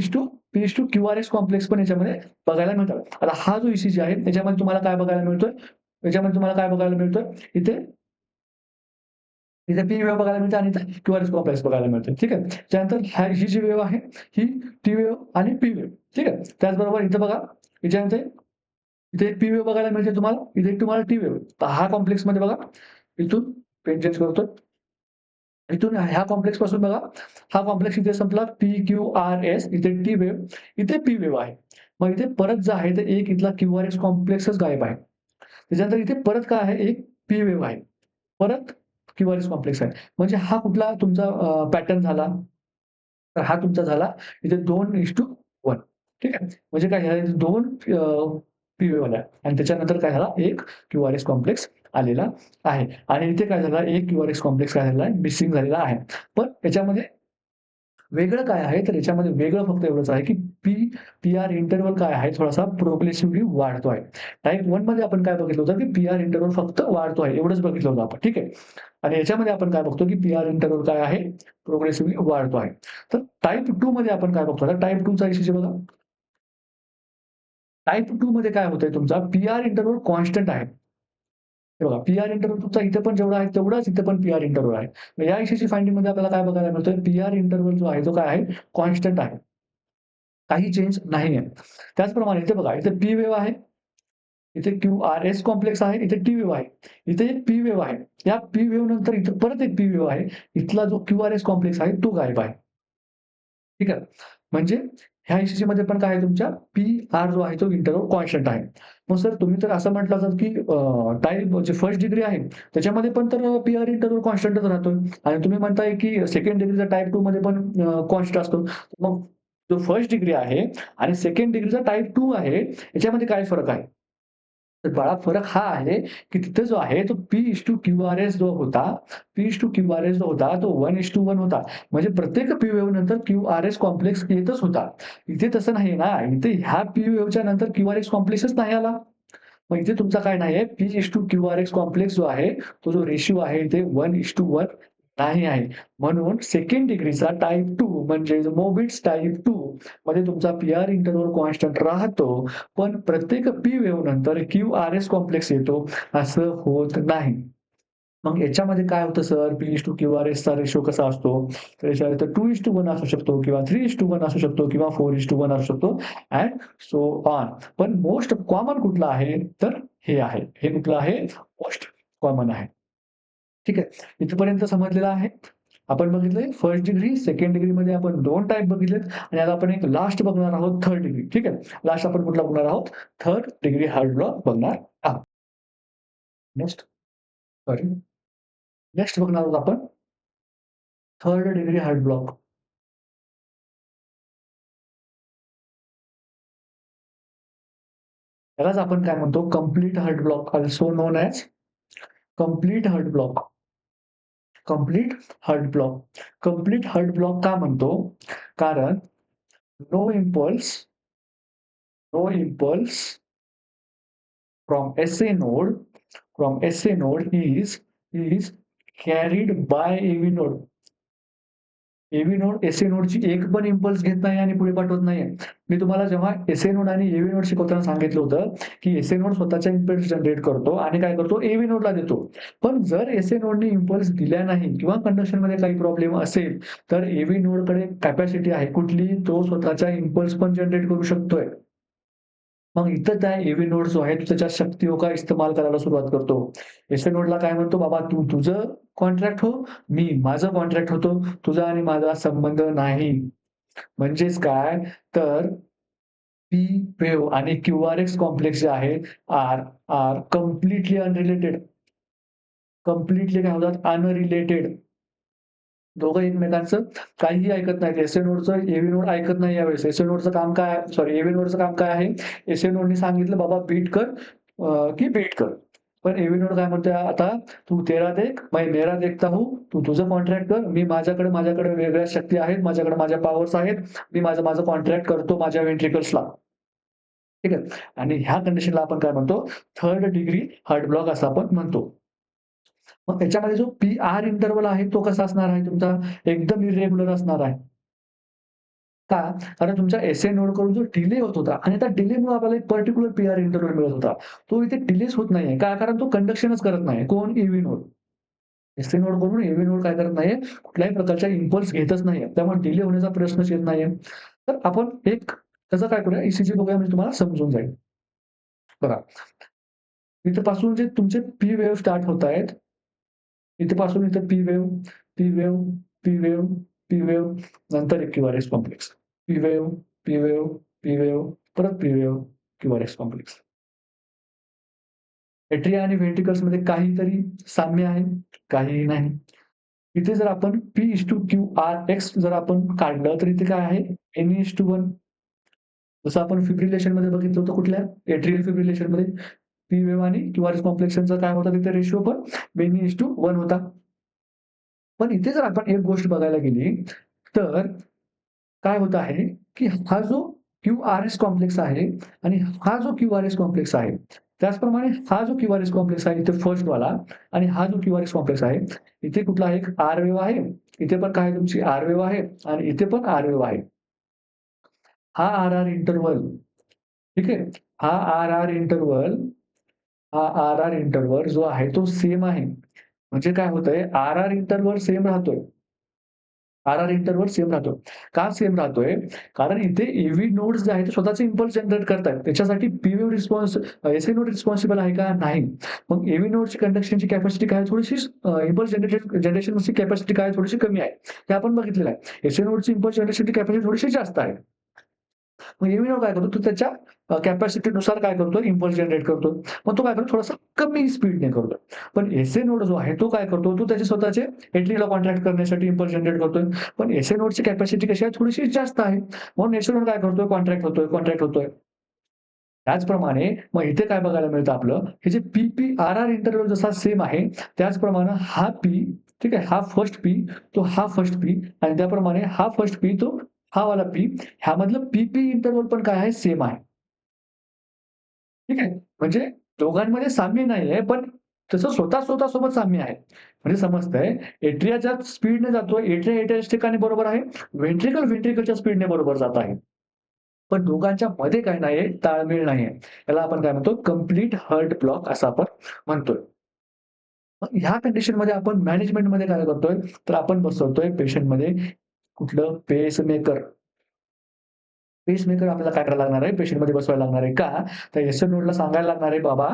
क्यूआरएस कॉम्प्लेक्स पण याच्यामध्ये बघायला मिळतात. आता हा जो ईसीजी आहे त्याच्यामध्ये तुम्हाला काय बघायला मिळतोय? याच्यामध्ये तुम्हाला काय बघायला मिळतोय? इथे इथे पी वेव्ह बघायला मिळते आणि इथे क्यूआरएस कॉम्प्लेक्स बघायला मिळते. ठीक आहे. त्यानंतर ही जी वेव्ह आहे ही टी वेव्ह आणि पी वेव्ह. ठीक आहे. त्याचबरोबर इथे बघा याच्यामध्ये इथे एक पी वेव्ह बघायला मिळते तुम्हाला, इथे एक तुम्हाला टी वेव्ह. तर हा कॉम्प्लेक्समध्ये बघा इथून पेन चेंज करतोय. इथून ह्या कॉम्प्लेक्स पासून बघा, हा कॉम्प्लेक्स इथे संपला पी-क्यू-आर-एस इथे टी वेव्ह, इथे पी वेव्ह आहे. मग इथे परत जे आहे ते एक इथला क्यू-आर-एस कॉम्प्लेक्सच गायब आहे. त्याच्यानंतर इथे परत काय आहे? एक पी वेव्ह आहे. परत क्यू-आर-एस कॉम्प्लेक्स आहे. म्हणजे हा कुठला तुमचा पॅटर्न झाला? तर हा तुमचा झाला इथे 2:1 ठीक आहे. म्हणजे काय ह्या 2 पी वेव्ह आल्या आणि त्याच्यानंतर काय झाला? एक क्यू-आर-एस कॉम्प्लेक्स आलेला आहे आणि इथे काय झालं? एक क्यू-आर-एस कॉम्प्लेक्स काय झालेला आहे? मिसिंग झालेला आहे. पण याच्यामध्ये वेगळं काय आहे? तर याच्यामध्ये वेगळं फक्त एवढंच आहे, की पी-आर इंटरव्हल काय आहे? थोडासा प्रोग्रेसिव्हली वाढतो आहे. टाइप 1 मध्ये आपण काय बघितलं होतं, की पी-आर इंटरव्हल फक्त वाढतो आहे. एवढंच बघितलं होतं आपण. ठीक आहे. आणि याच्यामध्ये आपण काय बघतो, की पी-आर इंटरव्हल काय आहे? प्रोग्रेसिव्हली वाढतो आहे. तर टाइप 2 मध्ये आपण काय बघतो? आता टाइप 2 चा इश्यू बघा. टाइप 2 मध्ये काय होतंय तुमचा पी-आर इंटरव्हल कॉन्स्टंट आहे. हे बघा पी-आर इंटरव्हल तुमचा इथे पण जेवढा आहे तेवढाच इथे पण पी-आर इंटरव्हल आहे. मग या इश्यूची फाइंडिंगमध्ये आपल्याला काय बघायला मिळतोय? पी-आर इंटरव्हल जो आहे तो काय आहे? कॉन्स्टंट आहे. काही चेंज नाहीये. त्याचप्रमाणे इथे बघा, इथे पी वेव्ह आहे, इथे क्यू-आर-एस कॉम्प्लेक्स आहे, इथे टी वेव्ह आहे. इथे एक पी वेव्ह आहे. या पी वेव्ह नंतर इथे परत एक पी वेव्ह आहे. इथला जो क्यू-आर-एस कॉम्प्लेक्स आहे तो गायब आहे. ठीक आहे. म्हणजे ह्या ईसीजीमध्ये पण काय आहे तुमच्या पी-आर जो आहे तो इंटरव्हल कॉन्स्टंट आहे. मग सर तुम्ही तर असं म्हटलं असाल, की टाइप जे फर्स्ट डिग्री आहे त्याच्यामध्ये पण तर पी-आर इंटरव्हल कॉन्स्टंटच राहतोय आणि तुम्ही म्हणताय, की सेकंड डिग्रीचा टाइप 2 मध्ये पण कॉन्स्टंट असतो. मग जो फर्स्ट डिग्री आहे आणि सेकंड डिग्रीचा टाइप 2 आहे याच्यामध्ये काय फरक आहे? तर बाळा फरक हा आहे, की तिथे जो आहे तो पी:/क्यूआरएस जो होता, पी:/क्यूआरएस जो होता तो 1:1 होता. म्हणजे प्रत्येक पी वेव्ह नंतर क्यूआरएस कॉम्प्लेक्स येतच होता. इथे तसं नाही ना. इथे ह्या पी वेव्हच्या नंतर क्यूआरएस कॉम्प्लेक्सच नाही आला. मग इथे तुमचा काय नाहीये पी:/क्यूआरएस कॉम्प्लेक्स जो आहे, तो जो रेशिओ आहे ते 1:1 नाही आहे. म्हणून सेकंड डिग्रीचा टाइप 2 म्हणजे मोबिट्स टाइप 2 मध्ये तुमचा पी-आर इंटरव्हल कॉन्स्टंट राहतो. पण प्रत्येक पी वेव्ह नंतर क्यू-आर-एस कॉम्प्लेक्स येतो, असं होत नाही. मग याच्यामध्ये काय होतं सर, पी:/क्यूआरएसचा रेशो कसा असतो? तर याच्यामध्ये 2:1 असू शकतो किंवा 3:1 असू शकतो किंवा 4:1 असू शकतो अँड सो ऑन. पण मोस्ट कॉमन कुठलं आहे? तर हे आहे. हे कुठलं आहे? मोस्ट कॉमन आहे. ठीक आहे. इथपर्यंत समजलेलं आहे. आपण बघितलंय फर्स्ट डिग्री, सेकंड डिग्रीमध्ये आपण 2 टाइप बघितलेत आणि आता आपण एक लास्ट बघणार आहोत थर्ड डिग्री. ठीक आहे. लास्ट आपण कुठला बघणार आहोत? थर्ड डिग्री हार्ड ब्लॉक बघणार आहोत. Next sorry. नेक्स्ट बघणार आहोत आपण थर्ड डिग्री हार्ट ब्लॉक. त्यालाच आपण काय म्हणतो complete heart block also known as complete heart block. Complete heart block. Complete heart block का म्हणतो? कारण no impulse no impulse from SA node is carried by AV node. AV node, SA नोडची एक पण इम्पल्स घेत नाही आणि पुढे पाठवत नाहीये. मी तुम्हाला जेव्हा एसए नोड आणि एव्ही नोड शिकवताना सांगितलं होतं, की एसए नोड स्वतःचा इम्पल्स जनरेट करतो आणि काय करतो एव्ही नोडला देतो. पण जर एसए नोडने इम्पल्स दिल्या नाही किंवा कंडक्शनमध्ये काही प्रॉब्लेम असेल, तर एव्ही नोडकडे कॅपॅसिटी आहे कुठली? तो स्वतःचा इम्पल्स पण जनरेट करू शकतोय. मग इथं त्या एव्ही नोड जो आहे, तो त्याच्या शक्तीयों का इस्तेमाल करायला सुरुवात करतो. एसए नोडला काय म्हणतो, "बाबा तू तुझं कॉन्ट्रॅक्ट हो, मी माझं कॉन्ट्रॅक्ट होतो. तुझा आणि माझा संबंध नाही." म्हणजेच काय, तर पी वेव्ह आणि क्यूआरएक्स कॉम्प्लेक्स जे आहे, are are completely unrelated. Completely काय होतात? अनरिलेटेड. दोघं एकमेकांचं काहीही ऐकत नाहीत. एस-ए नोडचं ए-व्ही नोड ऐकत नाही यावेळेस. एस-ए नोडचं काम काय सॉरी ए-व्ही नोडचं काम काय आहे? एस-ए नोडनी सांगितलं, "बाबा बीट कर की बीट कर." पण ए-व्ही नोड काय म्हणतोय आता, "तू तेरा देख, मैं मेरा देखता हूँ. तू तुझं कॉन्ट्रॅक्ट कर. माझ्याकडे वेगळ्या शक्ती आहेत. माझ्याकडे माझ्या पॉवर्स आहेत. मी माझं माझं कॉन्ट्रॅक्ट करतो माझ्या व्हेंट्रिकल्सला." ठीक आहे. आणि ह्या कंडिशनला आपण काय म्हणतो? थर्ड डिग्री हार्ट ब्लॉक असं आपण म्हणतो. मग त्याच्यामध्ये जो पी-आर इंटरव्हल आहे तो कसा असणार आहे तुमचा? एकदम इर्रेग्युलर असणार आहे. का? कारण तुमच्या एस-ए नोडकडून जो डिले होत होता आणि त्या डिलेमुळे आपल्याला एक पर्टिक्युलर पी-आर इंटरव्हल मिळत होता. तो इथे डिलेच होत नाहीये. का? कारण तो कंडक्शनच करत नाही. कोण? AV node. एस-ए नोडकडून ई-व्ही नोड काय करत नाहीये? कुठल्याही प्रकारच्या इम्पल्स घेतच नाहीये. त्यामुळे डिले होण्याचा प्रश्नच येत नाहीये. तर आपण एक त्याचं काय करूया? ई-सी-जी बघूया म्हणजे तुम्हाला समजून जाईल. बघा, इथपासून जे तुमचे पी वेव्ह स्टार्ट होत आहेत, इथपासून इथं P wave, P wave, P wave, P wave, नंतर एक QRS complex. P wave, P wave, P wave, परत P wave, QRS complex. Atria आणि व्हेंट्रिकल्समध्ये काहीतरी साम्य आहे, काहीही नाही. इथे जर आपण P:QRX जर आपण काढलं, तर इथे काय आहे? Ne:1 जसं आपण फिब्रिलेशनमध्ये बघितलं होतं कुठल्या? एट्रियल फिब्रिलेशनमध्ये पी वेव्ह आणि क्यूआरएस कॉम्प्लेक्सचा काय होता तिथे रेशिओ पण Mn:1 होता. पण इथे जर आपण एक गोष्ट बघायला गेली, तर काय होत आहे, की हा जो क्यूआरएस कॉम्प्लेक्स आहे आणि हा जो क्यूआरएस कॉम्प्लेक्स आहे, त्याचप्रमाणे हा जो क्यूआरएस कॉम्प्लेक्स आहे इथे फर्स्टवाला आणि हा जो क्यूआरएस कॉम्प्लेक्स आहे, इथे कुठला एक आर वेव्ह आहे, इथे पण काय तुमची आर वेव्ह आहे आणि इथे पण आर वेव्ह आहे. हा आर-आर इंटरव्हल ठीक आहे. हा आर-आर इंटरव्हल हा आर-आर इंटरव्हल जो आहे तो सेम आहे. म्हणजे काय होतंय, आर-आर इंटरव्हल सेम राहतोय. आर-आर इंटरव्हल सेम राहतो. का सेम राहतोय? कारण इथे ई नोड्स जे आहेत ते स्वतःचे इम्पल्स जनरेट करतायत. त्याच्यासाठी पी-वेव्ह रिस्पॉन्स एस-ए नोड रिस्पॉन्सिबल आहे का? नाही. मग ए नोडची कंडक्शनची कॅपॅसिटी काय थोडीशी इम्पल्स जनरेशनची कॅपॅसिटी काय थोडीशी कमी आहे. हे आपण बघितलेलं आहे. एस-ए नोडची इम्पल्स जनरेशनची कॅपॅसिटी थोडीशी जास्त आहे. मग एव्ही काय करतो, तो त्याच्या कॅपॅसिटीनुसार काय करतो, इम्पल्स जनरेट करतो. मग तो काय करतो, थोडासा कमी स्पीडने करतो. पण एस-ए नोड जो आहे, तो काय करतो, तो त्याचे स्वतःचे एंट्रीला कॉन्ट्रॅक्ट करण्यासाठी इम्पल्स जनरेट करतोय. पण एस-ए नोडची कॅपॅसिटी कशी आहे, थोडीशी जास्त आहे. म्हणून एस-ए नोड काय करतोय, कॉन्ट्रॅक्ट होतोय. त्याचप्रमाणे मग इथे काय बघायला मिळतं आपलं, हे जे पी-पी-आर-आर इंटरव्हल जसा सेम आहे, त्याचप्रमाणे हा पी, ठीक आहे, हा फर्स्ट पी, तो हा फर्स्ट पी आणि त्याप्रमाणे हा फर्स्ट पी, तो हा वाला पी, ह्यामधलं पी-पी इंटरव्हल पण काय आहे, सेम आहे. ठीक आहे. म्हणजे दोघांमध्ये साम्य नाहीये, पण त्याचं स्वतःसोबत साम्य आहे. म्हणजे समजतंय एट्रिया ज्या स्पीडने जातोय, एट्रियाच्या ठिकाणी बरोबर आहे. व्हेंट्रिकलच्या स्पीडने बरोबर जात आहे. पण दोघांच्या मध्ये काय नाहीये, ताळमेळ नाहीये. याला आपण काय म्हणतो, कंप्लीट हार्ट ब्लॉक असं आपण म्हणतोय. मग ह्या कंडिशनमध्ये आपण मॅनेजमेंटमध्ये काय करतोय, तर आपण बसवतोय पेशंटमध्ये कुठलं पेसमेकर. पेसमेकर आपल्याला काय करायला लागणार आहे, पेशंटमध्ये बसवायला लागणार आहे. का? तर एस नोडला सांगायला लागणार आहे, "बाबा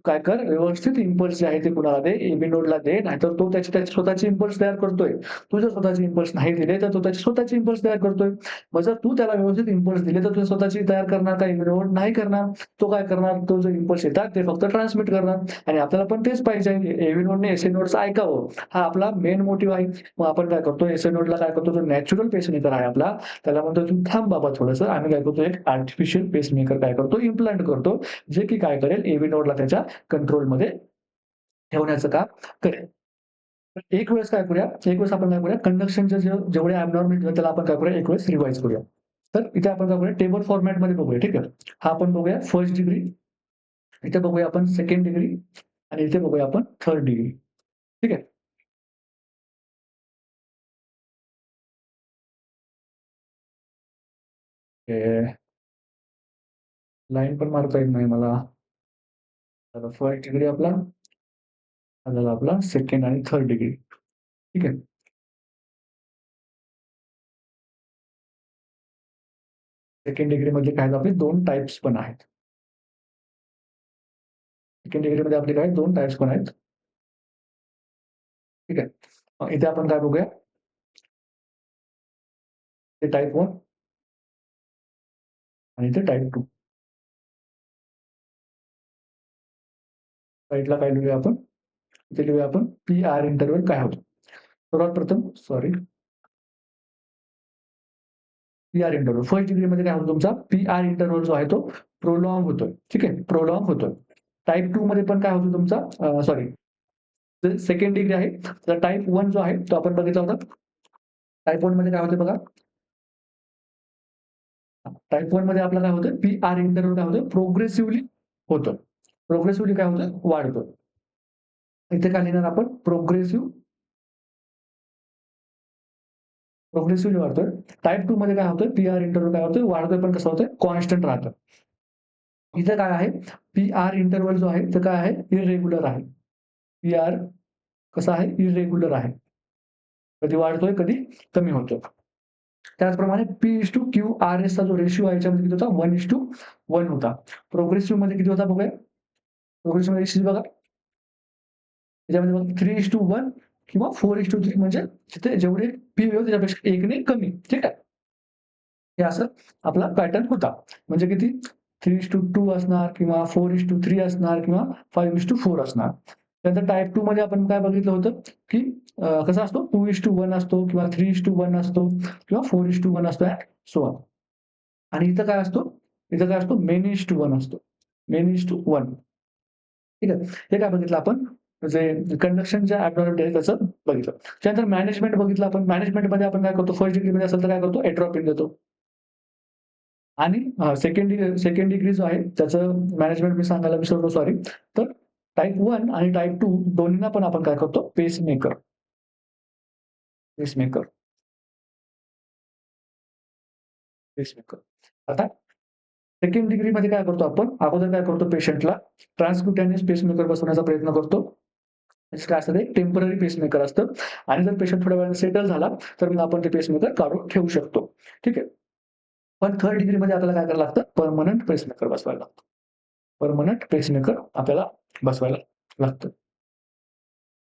काय कर, व्यवस्थित इम्पल्स जे आहे ते कुणाला दे, ए-बी नोडला दे, नाहीतर तो त्याचे स्वतःचे इम्पल्स तयार करतोय. तू जर स्वतःचे इम्पल्स नाही दिले, तर तो त्याचे स्वतःचे इम्पल्स तयार करतोय. मग जर तू त्याला व्यवस्थित इम्पल्स दिले, तर तुझे स्वतःची तयार करणार का ए-बी नोड? नाही करणार. तो काय करणार, तो जो इम्पल्स येतात ते फक्त ट्रान्समिट करणार आणि आपल्याला पण तेच पाहिजे. ए-बी नोडने एस-ए नोडचं ऐकावं. हा आपला मेन मोटिव्ह आहे. मग आपण काय करतो, एस-ए नोडला काय करतो, जो नॅचरल पेसमेकर आहे आपला, त्याला म्हणतो, "तू थांब बाबा थोडंसं." आम्ही काय करतो, एक आर्टिफिशियल पेसमेकर काय करतो, इम्प्लांट करतो. जे की काय करेल, ए-बी नोडला त्याच्या कंट्रोलमध्ये ठेवण्याचं काम करेल. तर एक वेळेस काय करूया, एक वेळेस आपण काय करूया, कंडक्शनचे जेवढे एबनॉर्मलिटीज आहेत त्याला आपण काय करूया, एक वेळेस रिवाईज करूया. तर इथे आपण काय करूया, टेबल फॉर्मॅटमध्ये बघूया, ठीक आहे. हा आपण बघूया फर्स्ट डिग्री, इथे बघूया आपण सेकंड डिग्री आणि इथे बघूया आपण थर्ड डिग्री. ठीक आहे. लाईन पण मारता येत नाही मला. तर फर्स्ट डिग्री आपला, हा झाला आपला सेकंड आणि थर्ड डिग्री. ठीक आहे. सेकंड डिग्रीमध्ये काय आहेत आपले 2 टाइप्स पण आहेत. सेकंड डिग्रीमध्ये आपले काय 2 टाइप्स पण आहेत. ठीक आहे. मग इथे आपण काय बघूया, ते टाइप 1 आणि इथे टाइप 2. साइडला काय लिहूया आपण? इथे लिहूया आपण पी-आर इंटरव्हल काय होतं? सर्वात प्रथम सॉरी पी-आर इंटरव्हल. फर्स्ट डिग्रीमध्ये काय होतो तुमचा पी-आर इंटरव्हल जो आहे तो प्रोलॉन्ग होतोय. ठीक आहे. प्रोलॉन्ग होतोय. टाइप 2 मध्ये पण काय होतो तुमचा सॉरी सेकंड डिग्री आहे. तर टाइप 1 जो आहे तो आपण बघितला होता. टाइप 1 मध्ये काय होते बघा. टाइप 1 मध्ये आपलं काय होतं पी-आर इंटरव्हल काय होतं प्रोग्रेसिव्हली होतं. प्रोग्रेसिव्हली काय होतं वाढतं. इथे काय लिहिणार आपण प्रोग्रेसिव्हली वाढतोय. टाइप 2 मध्ये काय होतं पी-आर इंटरव्हल काय होतं वाढतोय पण कसं होतंय कॉन्स्टंट राहतं. इथे काय आहे पी-आर इंटरव्हल जो आहे तो काय आहे इर्रेग्युलर आहे. पी-आर कसा आहे इर्रेग्युलर आहे. कधी वाढतोय, कधी कमी होतोय. त्याचप्रमाणे P/QRSचा जो रेशिओ आहे याच्यामध्ये किती होता 1:1 होता. प्रोग्रेसिव्हमध्ये किती होता बघूया. प्रोग्रेसिव्हमध्ये रेशिओ बघा. त्याच्यामध्ये बघा 3:1 किंवा 4:3 म्हणजे तिथे जेवढे पी होईल त्याच्यापेक्षा 1 ने कमी. ठीक आहे. हे असं आपला पॅटर्न होता. म्हणजे किती 3:2 असणार किंवा 4:3 असणार किंवा 5:4 असणार. त्यानंतर टाइप 2 मध्ये आपण काय बघितलं होतं, की कसा असतो 2:1 असतो किंवा 3:1 असतो किंवा 4:1 असतो ॲट सो ऑन. आणि इथं काय असतो? इथं काय असतो मेन:1 असतो. मेन:1 ठीक आहे. हे काय बघितलं आपण जे कंडक्शनच्या ॲबनॉर्मॅलिटी आहे त्याचं बघितलं. त्यानंतर मॅनेजमेंट बघितलं आपण. मॅनेजमेंटमध्ये आपण काय करतो फर्स्ट डिग्रीमध्ये असेल तर काय करतो एट्रोपिन देतो. आणि सेकंड डिग्री जो आहे त्याचं मॅनेजमेंट मी सांगायला विसरलो सॉरी. तर टाइप 1 आणि टाइप 2 दोन्हींना पण आपण काय करतो पेसमेकर, पेसमेकर, पेसमेकर. आता सेकंड डिग्रीमध्ये काय करतो आपण अगोदर काय करतो पेशंटला ट्रान्सक्युटेनियस पेसमेकर बसवण्याचा प्रयत्न करतो. म्हणजे काय असतं ते टेम्पररी पेसमेकर असतं आणि जर पेशंट थोड्या वेळाने सेटल झाला तर मग आपण ते पेसमेकर काढून ठेवू शकतो. ठीक आहे. पण थर्ड डिग्रीमध्ये आपल्याला काय करावं लागतं परमनंट पेसमेकर बसवायला लागतं. परमनंट पेसमेकर आपल्याला बसवायला लागतं.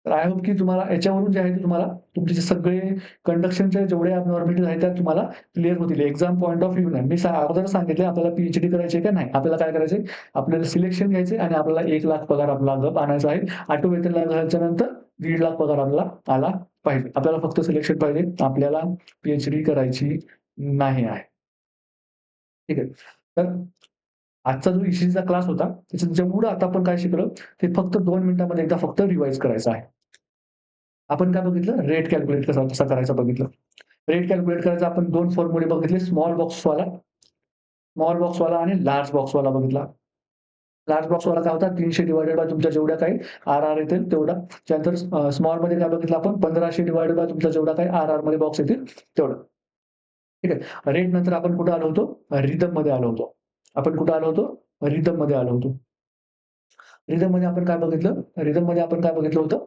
तर आय होप की तुम्हाला याच्यावरून जे आहे ते तुम्हाला तुमचे जे सगळे कंडक्शनच्या जेवढे ॲबनॉर्मॅलिटीज आहेत त्या तुम्हाला क्लिअर होतील. एक्झाम पॉइंट ऑफ व्ह्यूने मी अगोदर सांगितले आपल्याला पी-एच-डी करायची आहे का नाही. आपल्याला काय करायचंय आपल्याला सिलेक्शन घ्यायचंय आणि आपल्याला 1,00,000 पगार आपला आणायचा आहे. ऑटो वेतन लागू झाल्याच्यानंतर 1,50,000 पगार आपल्याला आला पाहिजे. आपल्याला फक्त सिलेक्शन पाहिजे. आपल्याला पी-एच-डी करायची नाही आहे. ठीक आहे. तर आजचा जो ईसीजीचा क्लास होता, त्याच्यात जेवढं आता आपण काय शिकलो, ते फक्त 2 मिनिटांमध्ये एकदा फक्त रिवाईज करायचं आहे. आपण काय बघितलं? रेट कॅल्क्युलेट कसा करायचा बघितलं. रेट कॅल्क्युलेट करायचा आपण 2 फॉर्म्युले बघितले. स्मॉल बॉक्सवाला आणि लार्ज बॉक्सवाला बघितला. लार्ज बॉक्सवाला काय होता 300 डिव्हायडेड बाय तुमच्या जेवढ्या काही आर-आर येतील तेवढा. त्यानंतर स्मॉलमध्ये काय बघितलं आपण 1500 डिव्हायडेड बाय तुमचा जेवढा काही आर-आरमध्ये बॉक्स येतील तेवढं. ठीक आहे. रेट नंतर आपण कुठे आलो होतो? रिदममध्ये आलो होतो. आपण कुठे आलो होतो? रिदममध्ये आलो होतो. रिदममध्ये आपण काय बघितलं? रिदममध्ये आपण काय बघितलं होतं?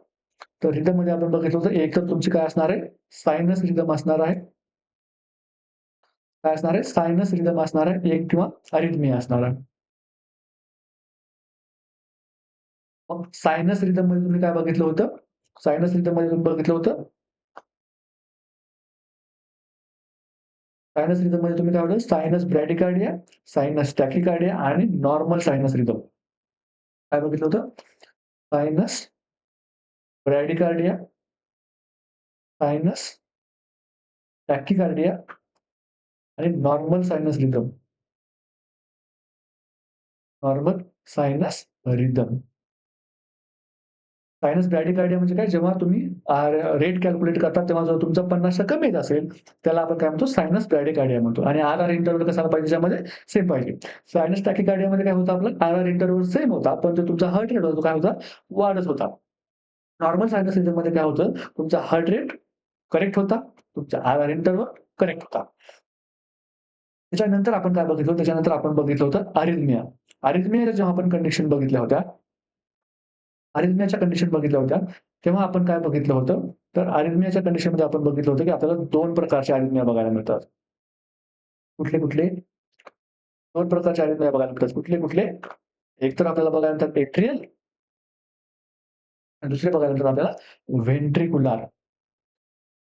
तर रिदममध्ये आपण बघितलं होतं एक तर तुमची काय असणार आहे? सायनस रिदम असणार आहे. काय असणार आहे? सायनस रिदम असणार आहे. एक किंवा अरिथमिया असणार आहे. मग सायनस रिदममध्ये तुम्ही काय बघितलं होतं? सायनस रिदममध्ये तुम्ही बघितलं होतं? सायनस रिदममध्ये तुम्ही काय होतं? सायनस ब्रॅडिकार्डिया, सायनस टॅकिकार्डिया आणि नॉर्मल सायनस रिदम. काय बघितलं होतं? सायनस ब्रॅडिकार्डिया, सायनस टॅकिकार्डिया आणि normal sinus rhythm. Normal sinus rhythm. Sinus bradycardia म्हणजे काय? जेव्हा तुम्ही रेट कॅल्क्युलेट करता तेव्हा जर तुमचा 50च्या कमी येत असेल, त्याला आपण काय म्हणतो? सायनस ब्रॅडिकार्डिया म्हणतो आणि आर-आर इंटरव्हल कसा पाहिजे त्याच्यामध्ये? सेम पाहिजे. सायनस टॅकिकार्डियामध्ये काय होतं आपलं आर-आर इंटरव्हल सेम होता, पण जो तुमचा हार्ट रेट होता तो काय होता? वाढत होता. नॉर्मल सायनस रिदममध्ये काय होतं? तुमचा हार्ट रेट करेक्ट होता, तुमचा आर-आर इंटरव्हल करेक्ट होता. त्याच्यानंतर आपण बघितलं होतं अरिथमिया. अरिथमियाच्या जेव्हा आपण कंडिशन बघितल्या होत्या अरिथमियाच्या कंडिशन बघितल्या होत्या, तेव्हा आपण काय बघितलं होतं, तर अरिथमियाच्या कंडिशनमध्ये आपण बघितलं होतं, की आपल्याला 2 प्रकारचे अरिथमिया बघायला मिळतात. कुठले? 2 प्रकारचे अरिथमिया बघायला मिळतात. कुठले? एक तर आपल्याला बघायला मिळतात एट्रियल आणि दुसरे बघायला मिळतात आपल्याला व्हेंट्रिक्युलर.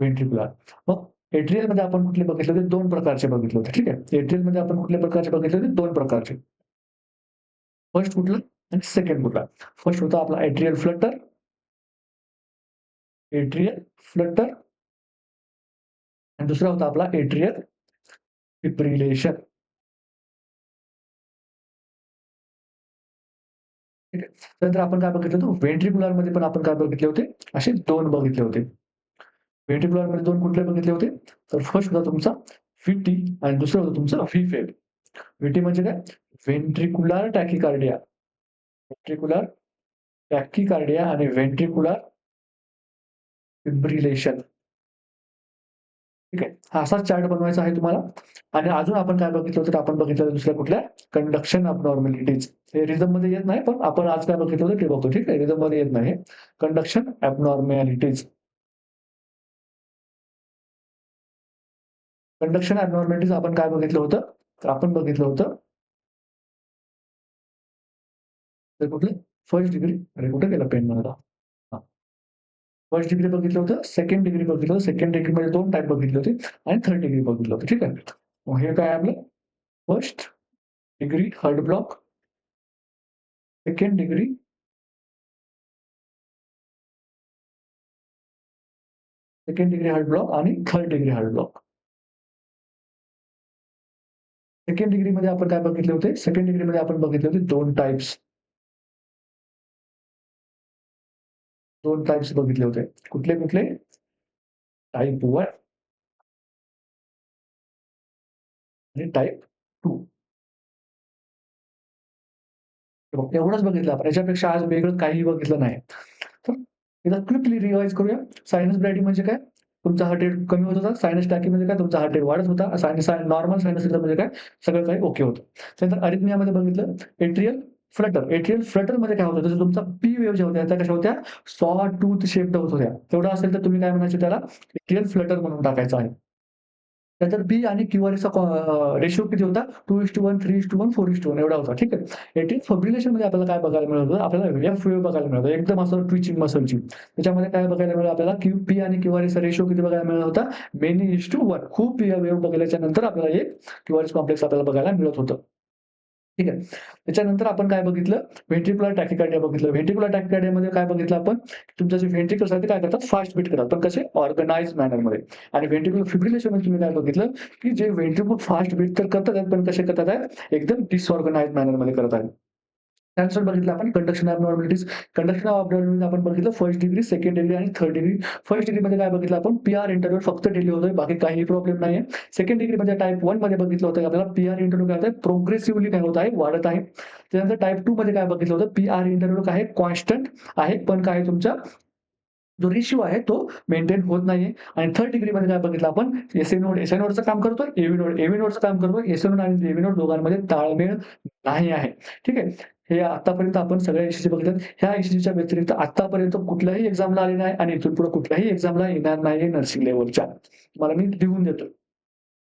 व्हेंट्रिक्युलर. मग एट्रियलमध्ये आपण कुठले बघितले होते? 2 प्रकारचे बघितले होते. ठीक आहे. एट्रियलमध्ये आपण कुठल्या प्रकारचे बघितले होते? 2 प्रकारचे. फर्स्ट कुठला आणि सेकंड कुठला? फर्स्ट होता आपला एट्रियल फ्लटर एट्रियल फ्लटर आणि दुसरा होता आपला एट्रियल फिब्रिलेशन. ठीक आहे. त्यानंतर आपण काय बघितलं होतं, व्हेंट्रिक्युलरमध्ये पण आपण काय बघितले होते, असे 2 बघितले होते. व्हेंट्रिक्युलरमध्ये 2 कुठले बघितले होते? तर फर्स्ट होता तुमचा व्हीटी आणि दुसरा होता तुमचा व्हीफेब. व्हीटी म्हणजे काय? व्हेंट्रिक्युलर टॅकिकार्डिया. व्हेंट्रिक्युलर टॅकिकार्डिया आणि व्हेंट्रिक्युलर फिब्रिलेशन. ठीक आहे. हा असाच चार्ट बनवायचा आहे तुम्हाला. आणि अजून आपण काय बघितलं होतं, तर आपण बघितलं होतं दुसऱ्या कुठल्या कंडक्शन अबनॉर्मॅलिटीज. हे रिदममध्ये येत नाही, पण आपण आज काय बघितलं होतं ते बघतो. ठीक आहे. रिदममध्ये येत नाही. कंडक्शन अबनॉर्मॅलिटीज. कंडक्शन अबनॉर्मॅलिटीज आपण काय बघितलं होतं? तर आपण बघितलं होतं तर कुठलं? First degree. अरे कुठे गेला पेन माझा? हां. फर्स्ट डिग्री बघितलं होतं, सेकंड डिग्री बघितलं होतं. सेकंड डिग्रीमध्ये 2 टाइप बघितले होते आणि थर्ड डिग्री बघितलं होतं. ठीक आहे. मग हे काय आपलं first degree heart block, second degree heart block आणि third degree heart block. Second डिग्रीमध्ये आपण काय बघितले होते? सेकंड डिग्रीमध्ये आपण बघितले होते 2 टाइप्स. 2 टाइप्स बघितले होते. कुठले? टाइप 1 आणि टाइप 2. एवढंच बघितलं आपण. याच्यापेक्षा आज वेगळं काहीही बघितलं नाही. तर एकदा क्विकली रिवाइज करूया. सायनस ब्रायडी म्हणजे काय? तुमचा हार्ट रेट कमी होत होता. सायनस टॅकी म्हणजे काय? तुमचा हार्ट रेट वाढत होता. नॉर्मल सायनस रिदम म्हणजे काय? सगळं काही ओके होतं. त्यानंतर अरिथमियामध्ये बघितलं एट्रियल फ्लटर. एट्रियल फ्लटरमध्ये काय होतं? जसं तुमचा पी वेव्ह ज्या होत्या त्या कशा होत्या? सॉ टूथ शेप्ड होत होत्या. तेवढं असेल तर तुम्ही काय म्हणायचे त्याला? एट्रियल फ्लटर म्हणून टाकायचं आहे. त्याच्यात पी आणि क्यूआरएसचा रेशिओ किती होता? 2:1, 3:1, 4:1 एवढा होता. ठीक आहे. एट्रियल फिब्रिलेशनमध्ये आपल्याला काय बघायला मिळत होतं? आपल्याला एफ वेव्ह बघायला मिळत होतं. एकदम असं ट्विचिंग मसलची. त्याच्यामध्ये काय बघायला मिळालं आपल्याला? पी आणि क्यूआरएसचा रेशिओ किती बघायला मिळत होता? मेनी:1. खूप वेव्ह बघितल्याच्या नंतर आपल्याला एक क्यूआरएस कॉम्प्लेक्स आपल्याला बघायला मिळत होतं. ठीक आहे. त्याच्यानंतर आपण काय बघितलं? व्हेंट्रिक्युलर टॅकिकार्डिया बघितलं. व्हेंट्रिक्युलर टॅकिकार्डियामध्ये काय बघितलं आपण? तुमचे जे व्हेंट्रिकल्स आहेत ते काय करतात? फास्ट बीट करतात. पण कसे? ऑर्गनाइज्ड मॅनरमध्ये. आणि व्हेंट्रिक्युलर फिब्रिलेशनमध्ये तुम्ही काय बघितलं? की जे व्हेंट्रिकल फास्ट बीट तर करतात आहेत, पण कसे करतात आहेत? एकदम डिसऑर्गनाइज्ड मॅनरमध्ये करत आहेत. त्यानंतर बघितलं आपण कंडक्शन अबनॉर्मॅलिटीज. कंडक्शन अबनॉर्मॅलिटीज आपण बघितलं फर्स्ट डिग्री, सेकंड डिग्री आणि थर्ड डिग्री. फर्स्ट डिग्रीमध्ये काय बघितलं आपण? पी-आर इंटरव्हल फक्त डिले होतोय, बाकी काहीही प्रॉब्लेम नाहीये. सेकंड डिग्रीमध्ये टाइप 1 मध्ये बघितलं होतं आपल्याला पी-आर इंटरव्हल काय होतंय? प्रोग्रेसिव्हली काय होत आहे? वाढत आहे. त्यानंतर टाइप 2 मध्ये काय बघितलं होतं? पी-आर इंटरव्हल काय आहे? कॉन्स्टंट आहे, पण काय तुमचा जो रेशिओ आहे तो मेंटेन होत नाहीये. आणि थर्ड डिग्रीमध्ये काय बघितलं आपण? एस नोडचं काम करतोय, एव्ही नोडचं काम करतोय. एस नोड आणि एव्ही नोड दोघांमध्ये ताळमेळ नाही आहे. ठीक आहे. हे आतापर्यंत आपण सगळ्या ईसीजी बघितल्यात. ह्या ईसीजीच्या व्यतिरिक्त आतापर्यंत कुठल्याही एक्झामला आले नाही आणि इथून पुढे कुठल्याही एक्झामला येणार नाहीये नर्सिंग लेव्हलच्या. तुम्हाला मी लिहून देतोय.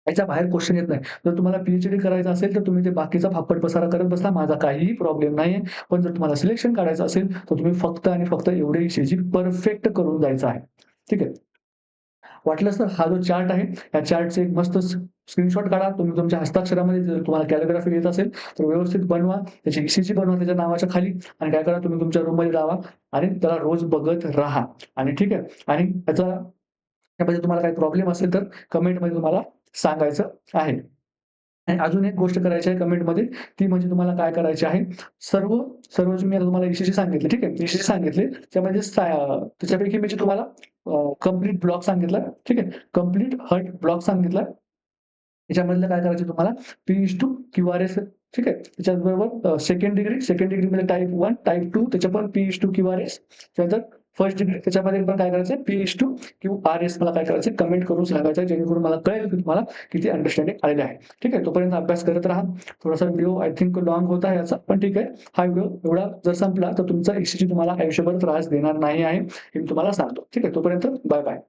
याच्या बाहेर क्वेश्चन येत नाही. जर तुम्हाला पी करायचं असेल, तर तुम्ही ते बाकीचा फापट पसारा करत बसला. माझा काहीही प्रॉब्लेम नाहीये. पण जर तुम्हाला सिलेक्शन काढायचं असेल, तर तुम्ही फक्त आणि फक्त एवढे ईसीजी परफेक्ट करून जायचं आहे. ठीक आहे. वाटलंच तर हा जो चार्ट आहे, या चार्टचे एक मस्त स्क्रीनशॉट काढा. तुम्ही तुमच्या हस्ताक्षरामध्ये जर तुम्हाला कॅलिग्राफी येत असेल, तर व्यवस्थित बनवा. त्याची ईसीजी बनवा त्याच्या नावाच्या खाली आणि काय करा तुम्ही तुमच्या रूममध्ये जावा आणि त्याला रोज बघत राहा. आणि ठीक आहे. आणि त्यामध्ये तुम्हाला काही प्रॉब्लेम असेल, तर कमेंटमध्ये तुम्हाला सांगायचं आहे. आणि अजून एक गोष्ट करायची आहे कमेंटमध्ये, ती म्हणजे तुम्हाला काय करायची आहे, सर्व सर्व जे मी आता तुम्हाला ईसीजी सांगितले, ठीक आहे. ईसीजी सांगितले, त्यामध्ये त्याच्यापैकी मी जे तुम्हाला कंप्लीट ब्लॉक सांगितला, ठीक आहे. कंप्लीट हर्ट ब्लॉक सांगितला. त्याच्यामधलं काय करायचं तुम्हाला P:2 क्यूआरएस ठीक आहे. त्याच्याचबरोबर सेकंड डिग्रीमध्ये टाइप 1, टाइप 2 त्याच्या पण P:2 क्यूआरएस. त्यानंतर फर्स्ट डिग्री त्याच्यामध्ये पण काय करायचं P:2 क्यूआरएस मला काय करायचं कमेंट करून सांगायचं जेणेकरून मला कळेल की तुम्हाला किती अंडरस्टँडिंग आलेलं आहे. ठीक आहे. तोपर्यंत अभ्यास करत राहा. थोडासा व्हिडिओ आय थिंक लाँग होत आहे याचा, पण ठीक आहे. हा व्हिडिओ एवढा जर संपला तर तुमचा ईसीजी तुम्हाला आयुष्यभर त्रास देणार नाही आहे, हे मी तुम्हाला सांगतो. ठीक आहे. तोपर्यंत बाय बाय.